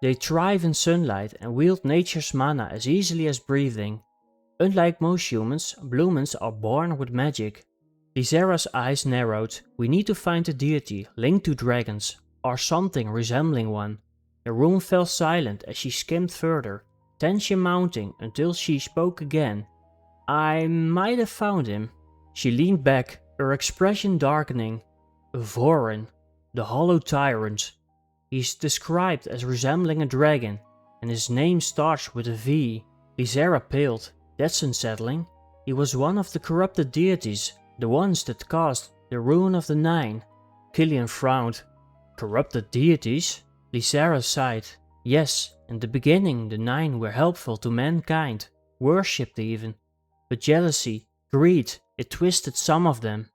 They thrive in sunlight and wield nature's mana as easily as breathing. Unlike most humans, Bloomins are born with magic. Syldarra's eyes narrowed. We need to find a deity linked to dragons, or something resembling one. The room fell silent as she skimmed further, tension mounting until she spoke again. I might have found him. She leaned back, her expression darkening. Vorin, the Hollow Tyrant. He's described as resembling a dragon, and his name starts with a V. Syldarra paled. That's unsettling. He was one of the corrupted deities, the ones that caused the ruin of the 9. Killian frowned. Corrupted deities? Syldarra sighed. Yes, in the beginning the 9 were helpful to mankind, worshipped even. But jealousy, greed, it twisted some of them.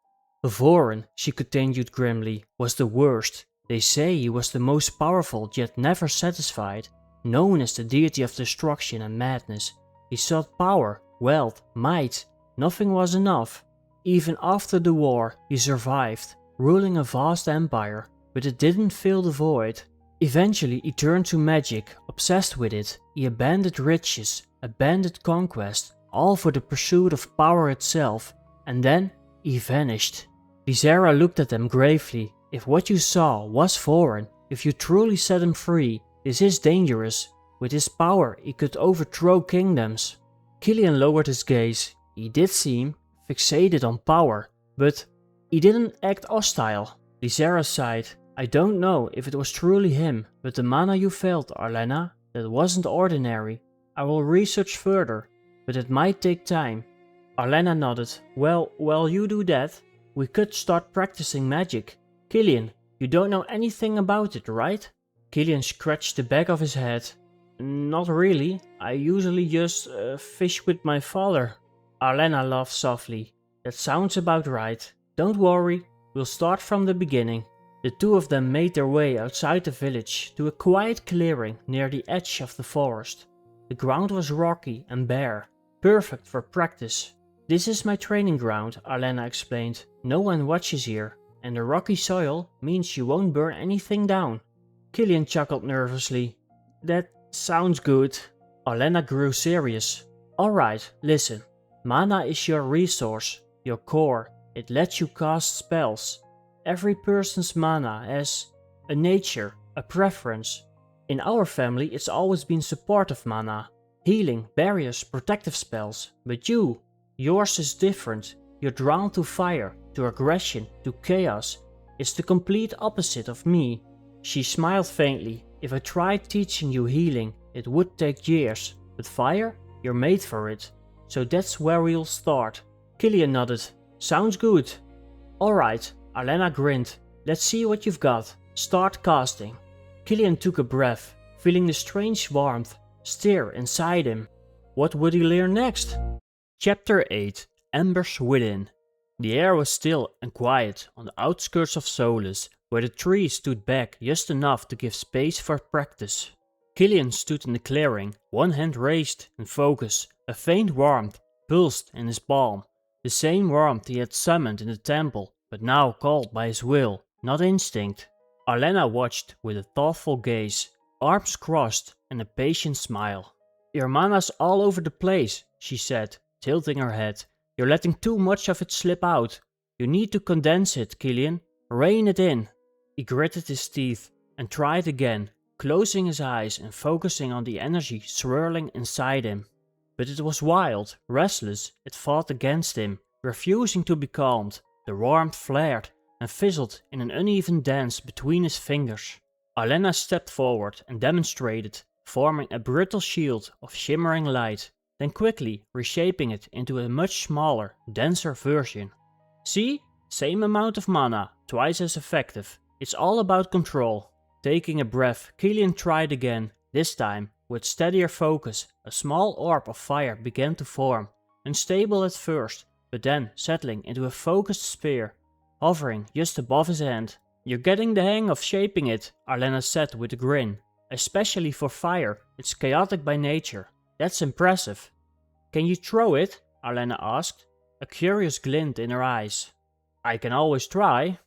Voren, she continued grimly, was the worst. They say he was the most powerful yet never satisfied, known as the deity of destruction and madness. He sought power, wealth, might. Nothing was enough. Even after the war, he survived, ruling a vast empire, but it didn't fill the void. Eventually he turned to magic, obsessed with it. He abandoned riches, abandoned conquest, all for the pursuit of power itself, and then he vanished. Syldarra looked at them gravely. If what you saw was Voren, if you truly set him free, this is dangerous. With his power he could overthrow kingdoms. Killian lowered his gaze. He did seem fixated on power, but he didn't act hostile. Syldarra sighed. I don't know if it was truly him, but the mana you felt, Arlena, that wasn't ordinary. I will research further, but it might take time. Arlena nodded. Well, while you do that, we could start practicing magic. Killian, you don't know anything about it, right? Killian scratched the back of his head. Not really. I usually just fish with my father. Arlena laughed softly. That sounds about right. Don't worry, we'll start from the beginning. The two of them made their way outside the village to a quiet clearing near the edge of the forest. The ground was rocky and bare, perfect for practice. This is my training ground, Arlena explained. No one watches here, and the rocky soil means you won't burn anything down. Killian chuckled nervously. That sounds good. Arlena grew serious. Alright, listen. Mana is your resource, your core. It lets you cast spells. Every person's mana has a nature, a preference. In our family it's always been supportive mana. Healing, barriers, protective spells. But yours is different. You're drawn to fire, to aggression, to chaos. It's the complete opposite of me. She smiled faintly. If I tried teaching you healing, it would take years. But fire? You're made for it. So that's where we'll start. Killian nodded. Sounds good. Alright, Arlena grinned. Let's see what you've got. Start casting. Killian took a breath, feeling the strange warmth stir inside him. What would he learn next? Chapter 8. Embers Within. The air was still and quiet on the outskirts of Solus, where the trees stood back just enough to give space for practice. Killian stood in the clearing, one hand raised in focus. A faint warmth pulsed in his palm, the same warmth he had summoned in the temple, but now called by his will, not instinct. Arlena watched with a thoughtful gaze, arms crossed and a patient smile. Your mana's all over the place, she said, tilting her head. You're letting too much of it slip out. You need to condense it, Killian. Rein it in. He gritted his teeth and tried again, closing his eyes and focusing on the energy swirling inside him. But it was wild, restless, it fought against him, refusing to be calmed. The warmth flared and fizzled in an uneven dance between his fingers. Arlena stepped forward and demonstrated, forming a brittle shield of shimmering light, then quickly reshaping it into a much smaller, denser version. See? Same amount of mana, twice as effective. It's all about control. Taking a breath, Killian tried again. This time, with steadier focus, a small orb of fire began to form, unstable at first, but then settling into a focused sphere, hovering just above his hand. You're getting the hang of shaping it, Arlena said with a grin. Especially for fire, it's chaotic by nature. That's impressive. Can you throw it? Arlena asked, a curious glint in her eyes. I can always try.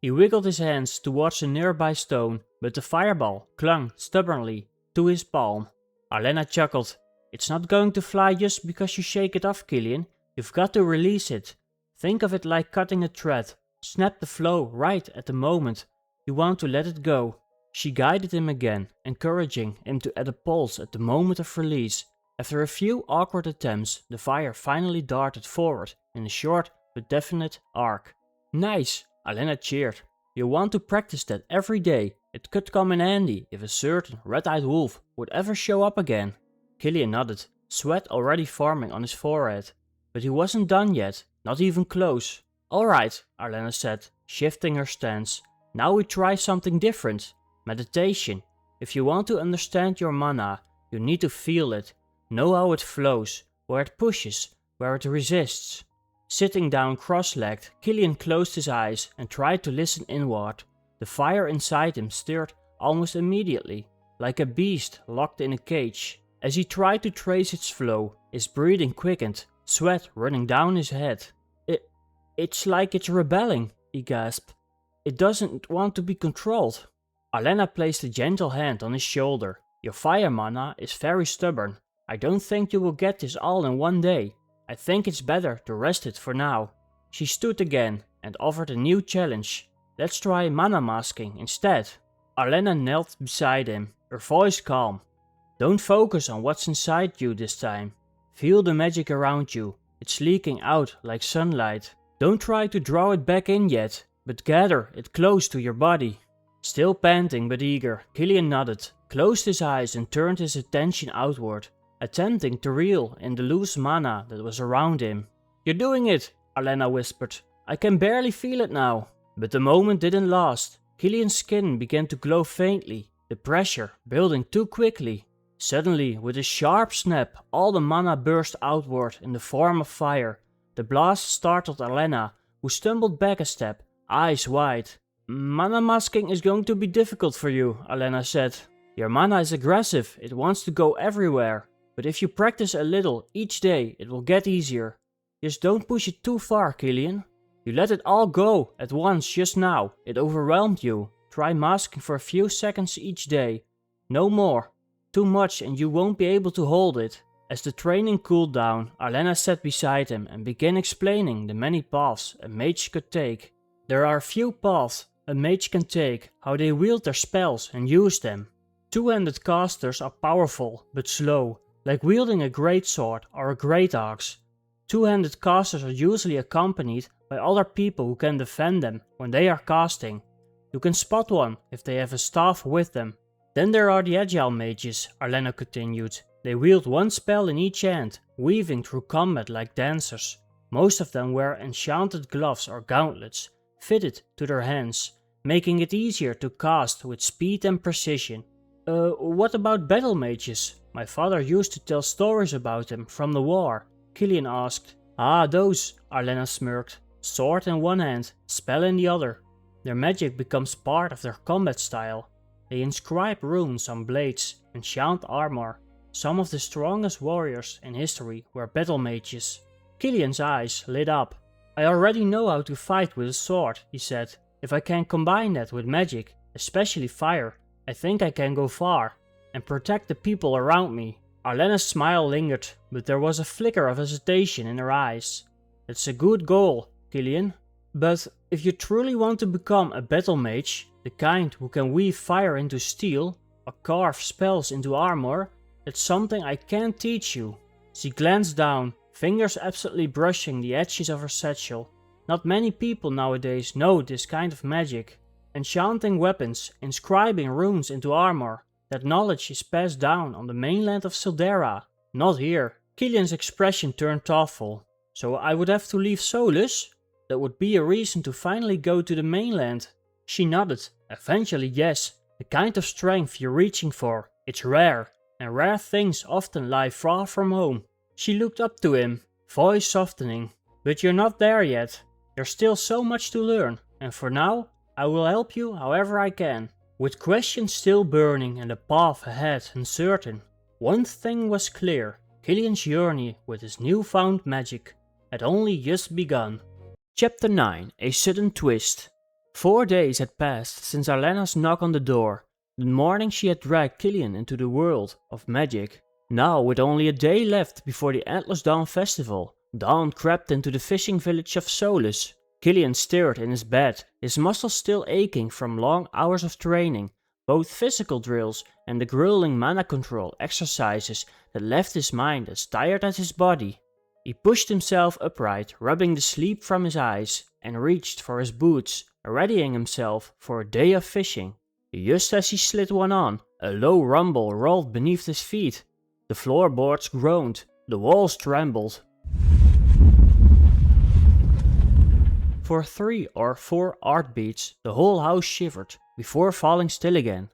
He wiggled his hands towards a nearby stone, but the fireball clung stubbornly to his palm. Arlena chuckled. It's not going to fly just because you shake it off, Killian. You've got to release it. Think of it like cutting a thread. Snap the flow right at the moment you want to let it go. She guided him again, encouraging him to add a pulse at the moment of release. After a few awkward attempts, the fire finally darted forward in a short but definite arc. Nice! Arlena cheered. You want to practice that every day. It could come in handy if a certain red-eyed wolf would ever show up again. Killian nodded, sweat already forming on his forehead. But he wasn't done yet, not even close. Alright, Arlena said, shifting her stance. Now we try something different. Meditation. If you want to understand your mana, you need to feel it. Know how it flows, where it pushes, where it resists. Sitting down cross-legged, Killian closed his eyes and tried to listen inward. The fire inside him stirred almost immediately, like a beast locked in a cage. As he tried to trace its flow, his breathing quickened, sweat running down his head. It's like it's rebelling, he gasped. It doesn't want to be controlled. Alena placed a gentle hand on his shoulder. Your fire mana is very stubborn. I don't think you will get this all in one day. I think it's better to rest it for now. She stood again and offered a new challenge. Let's try mana masking instead. Alena knelt beside him, her voice calm. Don't focus on what's inside you this time. Feel the magic around you. It's leaking out like sunlight. Don't try to draw it back in yet, but gather it close to your body. Still panting but eager, Killian nodded, closed his eyes and turned his attention outward, attempting to reel in the loose mana that was around him. You're doing it, Alena whispered. I can barely feel it now. But the moment didn't last. Killian's skin began to glow faintly, the pressure building too quickly. Suddenly, with a sharp snap, all the mana burst outward in the form of fire. The blast startled Alena, who stumbled back a step, eyes wide. Mana masking is going to be difficult for you, Alena said. Your mana is aggressive, it wants to go everywhere. But if you practice a little each day, it will get easier. Just don't push it too far, Killian. You let it all go at once just now, it overwhelmed you. Try masking for a few seconds each day. No more. Too much and you won't be able to hold it. As the training cooled down, Alena sat beside him and began explaining the many paths a mage could take. There are a few paths a mage can take, how they wield their spells and use them. Two-handed casters are powerful but slow, like wielding a greatsword or a great axe. Two-handed casters are usually accompanied by other people who can defend them when they are casting. You can spot one if they have a staff with them. Then there are the agile mages, Alena continued. They wield one spell in each hand, weaving through combat like dancers. Most of them wear enchanted gloves or gauntlets, fitted to their hands, making it easier to cast with speed and precision. What about battle mages? My father used to tell stories about them from the war, Killian asked. Ah, those, Alena smirked. Sword in one hand, spell in the other. Their magic becomes part of their combat style. They inscribe runes on blades, enchant armor. Some of the strongest warriors in history were battle mages. Killian's eyes lit up. I already know how to fight with a sword, he said. If I can combine that with magic, especially fire, I think I can go far and protect the people around me. Alena's smile lingered, but there was a flicker of hesitation in her eyes. It's a good goal, Killian. But if you truly want to become a battle mage, the kind who can weave fire into steel or carve spells into armor, it's something I can't teach you. She glanced down, fingers absently brushing the edges of her satchel. Not many people nowadays know this kind of magic. Enchanting weapons, inscribing runes into armor. That knowledge is passed down on the mainland of Syldarra, not here. Killian's expression turned thoughtful. So I would have to leave Solus? That would be a reason to finally go to the mainland. She nodded. Eventually, yes. The kind of strength you're reaching for. It's rare. And rare things often lie far from home. She looked up to him, voice softening. But you're not there yet. There's still so much to learn. And for now, I will help you however I can. With questions still burning and the path ahead uncertain, one thing was clear. Killian's journey with his newfound magic had only just begun. Chapter 9. A Sudden Twist. 4 days had passed since Alena's knock on the door. The morning she had dragged Killian into the world of magic. Now, with only a day left before the Endless Dawn festival, dawn crept into the fishing village of Solus. Killian stirred in his bed, his muscles still aching from long hours of training, both physical drills and the grueling mana control exercises that left his mind as tired as his body. He pushed himself upright, rubbing the sleep from his eyes, and reached for his boots, readying himself for a day of fishing. Just as he slid one on, a low rumble rolled beneath his feet. The floorboards groaned, the walls trembled. For 3 or 4 heartbeats, the whole house shivered, before falling still again.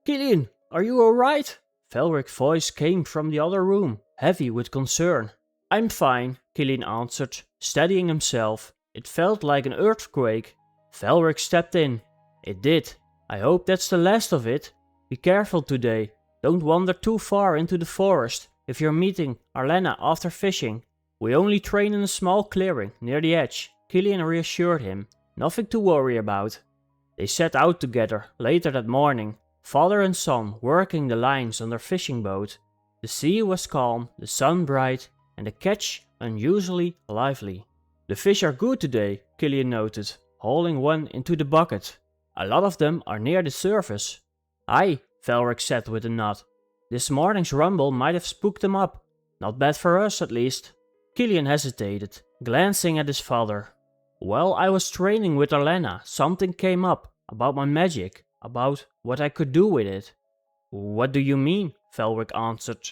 Killian, are you alright? Velric's voice came from the other room, heavy with concern. I'm fine, Killian answered, steadying himself. It felt like an earthquake. Velric stepped in. It did. I hope that's the last of it. Be careful today. Don't wander too far into the forest if you're meeting Arlena after fishing. We only train in a small clearing near the edge, Killian reassured him. Nothing to worry about. They set out together later that morning, father and son working the lines on their fishing boat. The sea was calm, the sun bright, and the catch unusually lively. The fish are good today, Killian noted, hauling one into the bucket. A lot of them are near the surface. Aye, Velric said with a nod. This morning's rumble might have spooked them up. Not bad for us, at least. Killian hesitated, glancing at his father. While I was training with Arlena, something came up about my magic, about what I could do with it. What do you mean? Velric answered.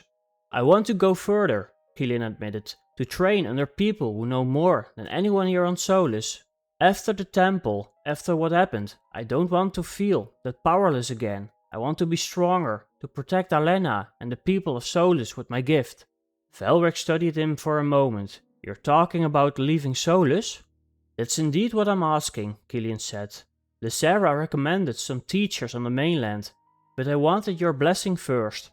I want to go further, Killian admitted, to train under people who know more than anyone here on Solus. After the temple, after what happened, I don't want to feel that powerless again. I want to be stronger, to protect Arlena and the people of Solus with my gift. Velric studied him for a moment. You're talking about leaving Solus? That's indeed what I'm asking, Killian said. Syldarra recommended some teachers on the mainland, but I wanted your blessing first.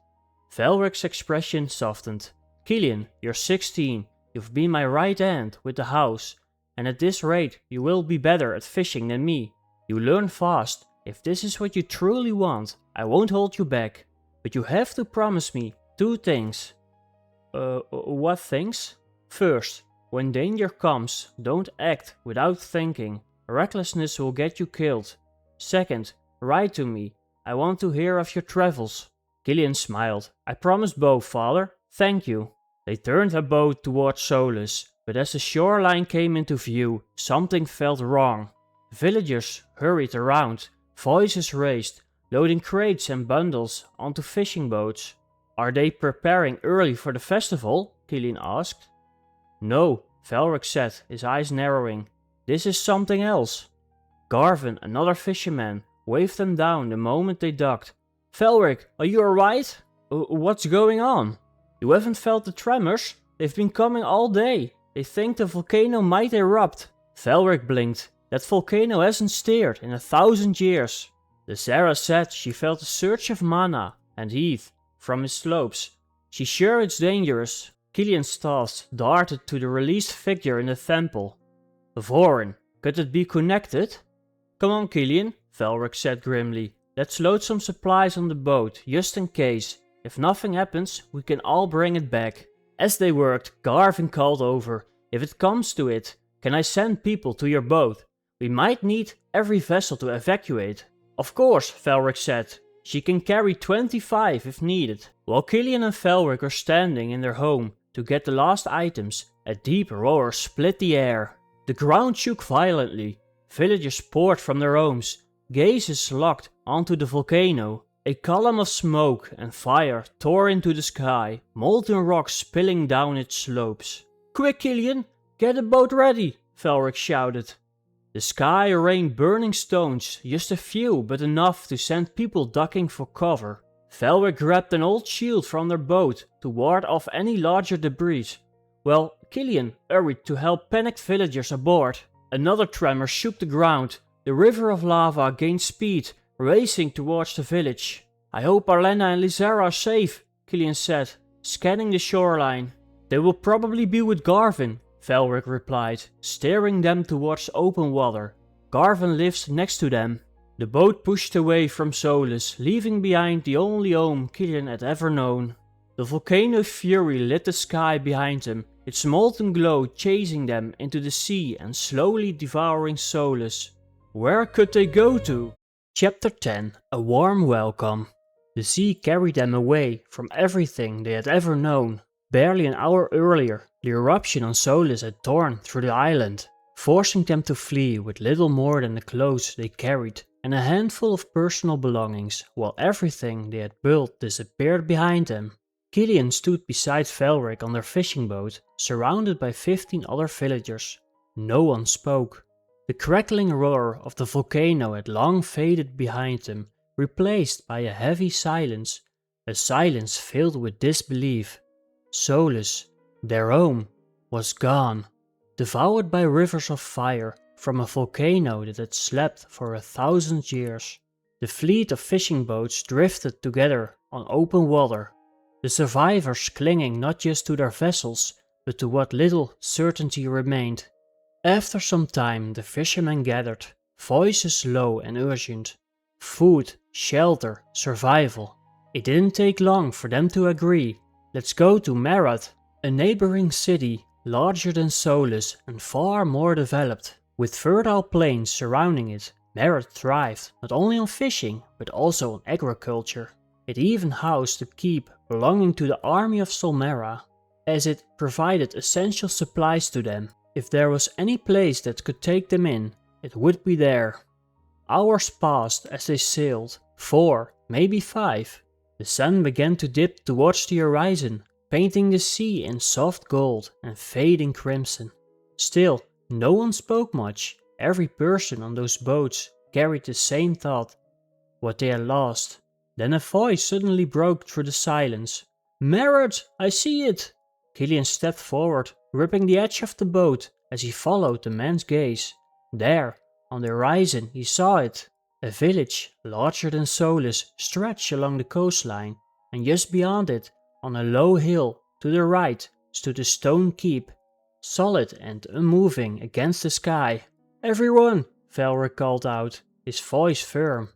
Velric's expression softened. Killian, you're 16, you've been my right hand with the house, and at this rate you will be better at fishing than me. You learn fast. If this is what you truly want, I won't hold you back. But you have to promise me 2 things. What things? First, when danger comes, don't act without thinking. Recklessness will get you killed. Second, write to me. I want to hear of your travels. Killian smiled. I promise both, father. Thank you. They turned their boat towards Solus, but as the shoreline came into view, something felt wrong. Villagers hurried around, voices raised, loading crates and bundles onto fishing boats. Are they preparing early for the festival? Killian asked. No, Velric said, his eyes narrowing. This is something else. Garvin, another fisherman, waved them down the moment they docked. Velric, are you alright? What's going on? You haven't felt the tremors? They've been coming all day. They think the volcano might erupt. Velric blinked. That volcano hasn't stirred in 1,000 years. Syldarra said she felt a surge of mana and heat from its slopes. She's sure it's dangerous. Killian's thoughts darted to the released figure in the temple. Vorin, could it be connected? Come on, Killian, Velric said grimly. Let's load some supplies on the boat, just in case. If nothing happens, we can all bring it back. As they worked, Garvin called over. If it comes to it, can I send people to your boat? We might need every vessel to evacuate. Of course, Velric said. She can carry 25 if needed. While Killian and Velric were standing in their home to get the last items, a deep roar split the air. The ground shook violently. Villagers poured from their homes, gazes locked onto the volcano. A column of smoke and fire tore into the sky, molten rock spilling down its slopes. Quick, Killian! Get a boat ready! Velric shouted. The sky rained burning stones, just a few but enough to send people ducking for cover. Velric grabbed an old shield from their boat to ward off any larger debris, while Killian hurried to help panicked villagers aboard. Another tremor shook the ground. The river of lava gained speed, racing towards the village. I hope Arlena and Syldarra are safe, Killian said, scanning the shoreline. They will probably be with Garvin, Velric replied, steering them towards open water. Garvin lives next to them. The boat pushed away from Solus, leaving behind the only home Killian had ever known. The volcano's fury lit the sky behind them, its molten glow chasing them into the sea and slowly devouring Solus. Where could they go to? Chapter 10 A Warm Welcome. The sea carried them away from everything they had ever known. Barely an hour earlier, the eruption on Solus had torn through the island, forcing them to flee with little more than the clothes they carried and a handful of personal belongings, while everything they had built disappeared behind them. Killian stood beside Velric on their fishing boat, surrounded by 15 other villagers. No one spoke. The crackling roar of the volcano had long faded behind them, replaced by a heavy silence, a silence filled with disbelief. Solus, their home, was gone, devoured by rivers of fire from a volcano that had slept for 1,000 years. The fleet of fishing boats drifted together on open water, the survivors clinging not just to their vessels, but to what little certainty remained. After some time the fishermen gathered, voices low and urgent. Food, shelter, survival. It didn't take long for them to agree. Let's go to Merat, a neighboring city, larger than Solus and far more developed. With fertile plains surrounding it, Merat thrived not only on fishing, but also on agriculture. It even housed a keep belonging to the army of Solmera, as it provided essential supplies to them. If there was any place that could take them in, it would be there. Hours passed as they sailed, 4, maybe 5. The sun began to dip towards the horizon, painting the sea in soft gold and fading crimson. Still, no one spoke much. Every person on those boats carried the same thought, what they had lost. Then a voice suddenly broke through the silence. "Merit, I see it!" Killian stepped forward, gripping the edge of the boat as he followed the man's gaze. There, on the horizon, he saw it. A village, larger than Solus, stretched along the coastline, and just beyond it, on a low hill to the right, stood a stone keep, solid and unmoving against the sky. "Everyone!" Velric called out, his voice firm.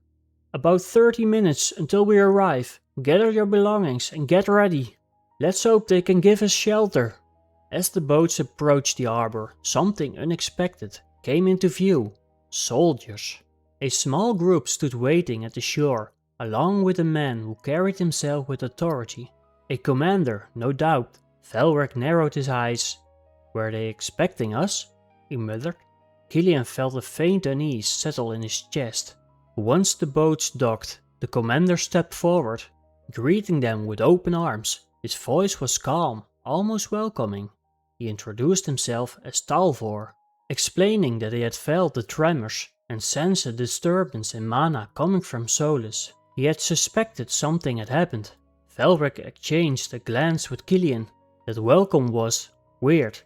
"About 30 minutes until we arrive. Gather your belongings and get ready. Let's hope they can give us shelter." As the boats approached the harbor, something unexpected came into view. Soldiers. A small group stood waiting at the shore, along with a man who carried himself with authority. A commander, no doubt. Velric narrowed his eyes. "Were they expecting us?" he muttered. Killian felt a faint unease settle in his chest. Once the boats docked, the commander stepped forward, greeting them with open arms. His voice was calm, almost welcoming. He introduced himself as Talvor, explaining that he had felt the tremors and sensed a disturbance in mana coming from Solus. He had suspected something had happened. Velric exchanged a glance with Killian. That welcome was weird.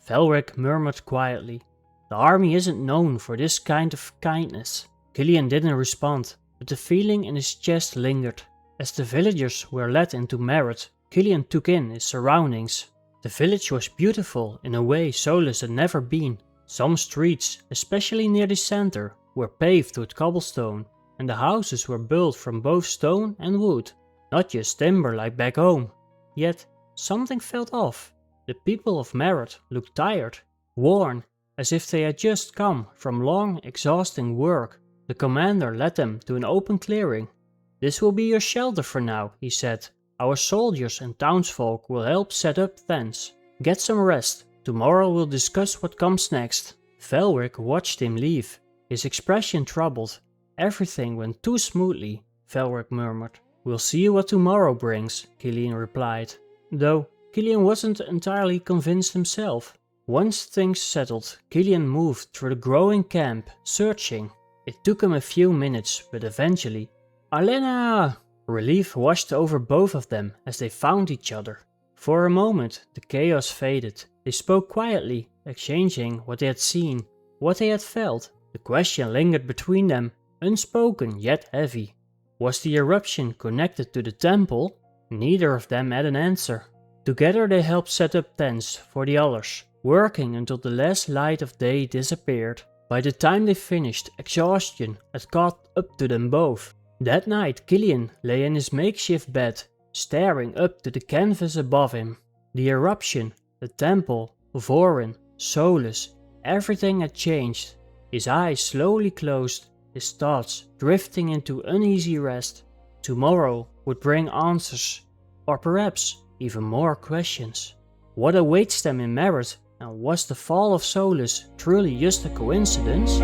Velric murmured quietly, "The army isn't known for this kind of kindness." Killian didn't respond, but the feeling in his chest lingered. As the villagers were led into Merit, Killian took in his surroundings. The village was beautiful in a way Solus had never been. Some streets, especially near the center, were paved with cobblestone, and the houses were built from both stone and wood, not just timber like back home. Yet, something felt off. The people of Merit looked tired, worn, as if they had just come from long, exhausting work. The commander led them to an open clearing. "This will be your shelter for now," he said. "Our soldiers and townsfolk will help set up tents. Get some rest. Tomorrow we'll discuss what comes next." Velric watched him leave, his expression troubled. "Everything went too smoothly," Velric murmured. "We'll see what tomorrow brings," Killian replied. Though Killian wasn't entirely convinced himself. Once things settled, Killian moved through the growing camp, searching. It took him a few minutes, but eventually... "Alena!" Relief washed over both of them as they found each other. For a moment, the chaos faded. They spoke quietly, exchanging what they had seen, what they had felt. The question lingered between them, unspoken yet heavy. Was the eruption connected to the temple? Neither of them had an answer. Together they helped set up tents for the others, working until the last light of day disappeared. By the time they finished, exhaustion had caught up to them both. That night, Killian lay in his makeshift bed, staring up to the canvas above him. The eruption, the temple, Vorin, Solus, everything had changed. His eyes slowly closed, his thoughts drifting into uneasy rest. Tomorrow would bring answers, or perhaps even more questions. What awaits them in Merit, and was the fall of Solus truly just a coincidence?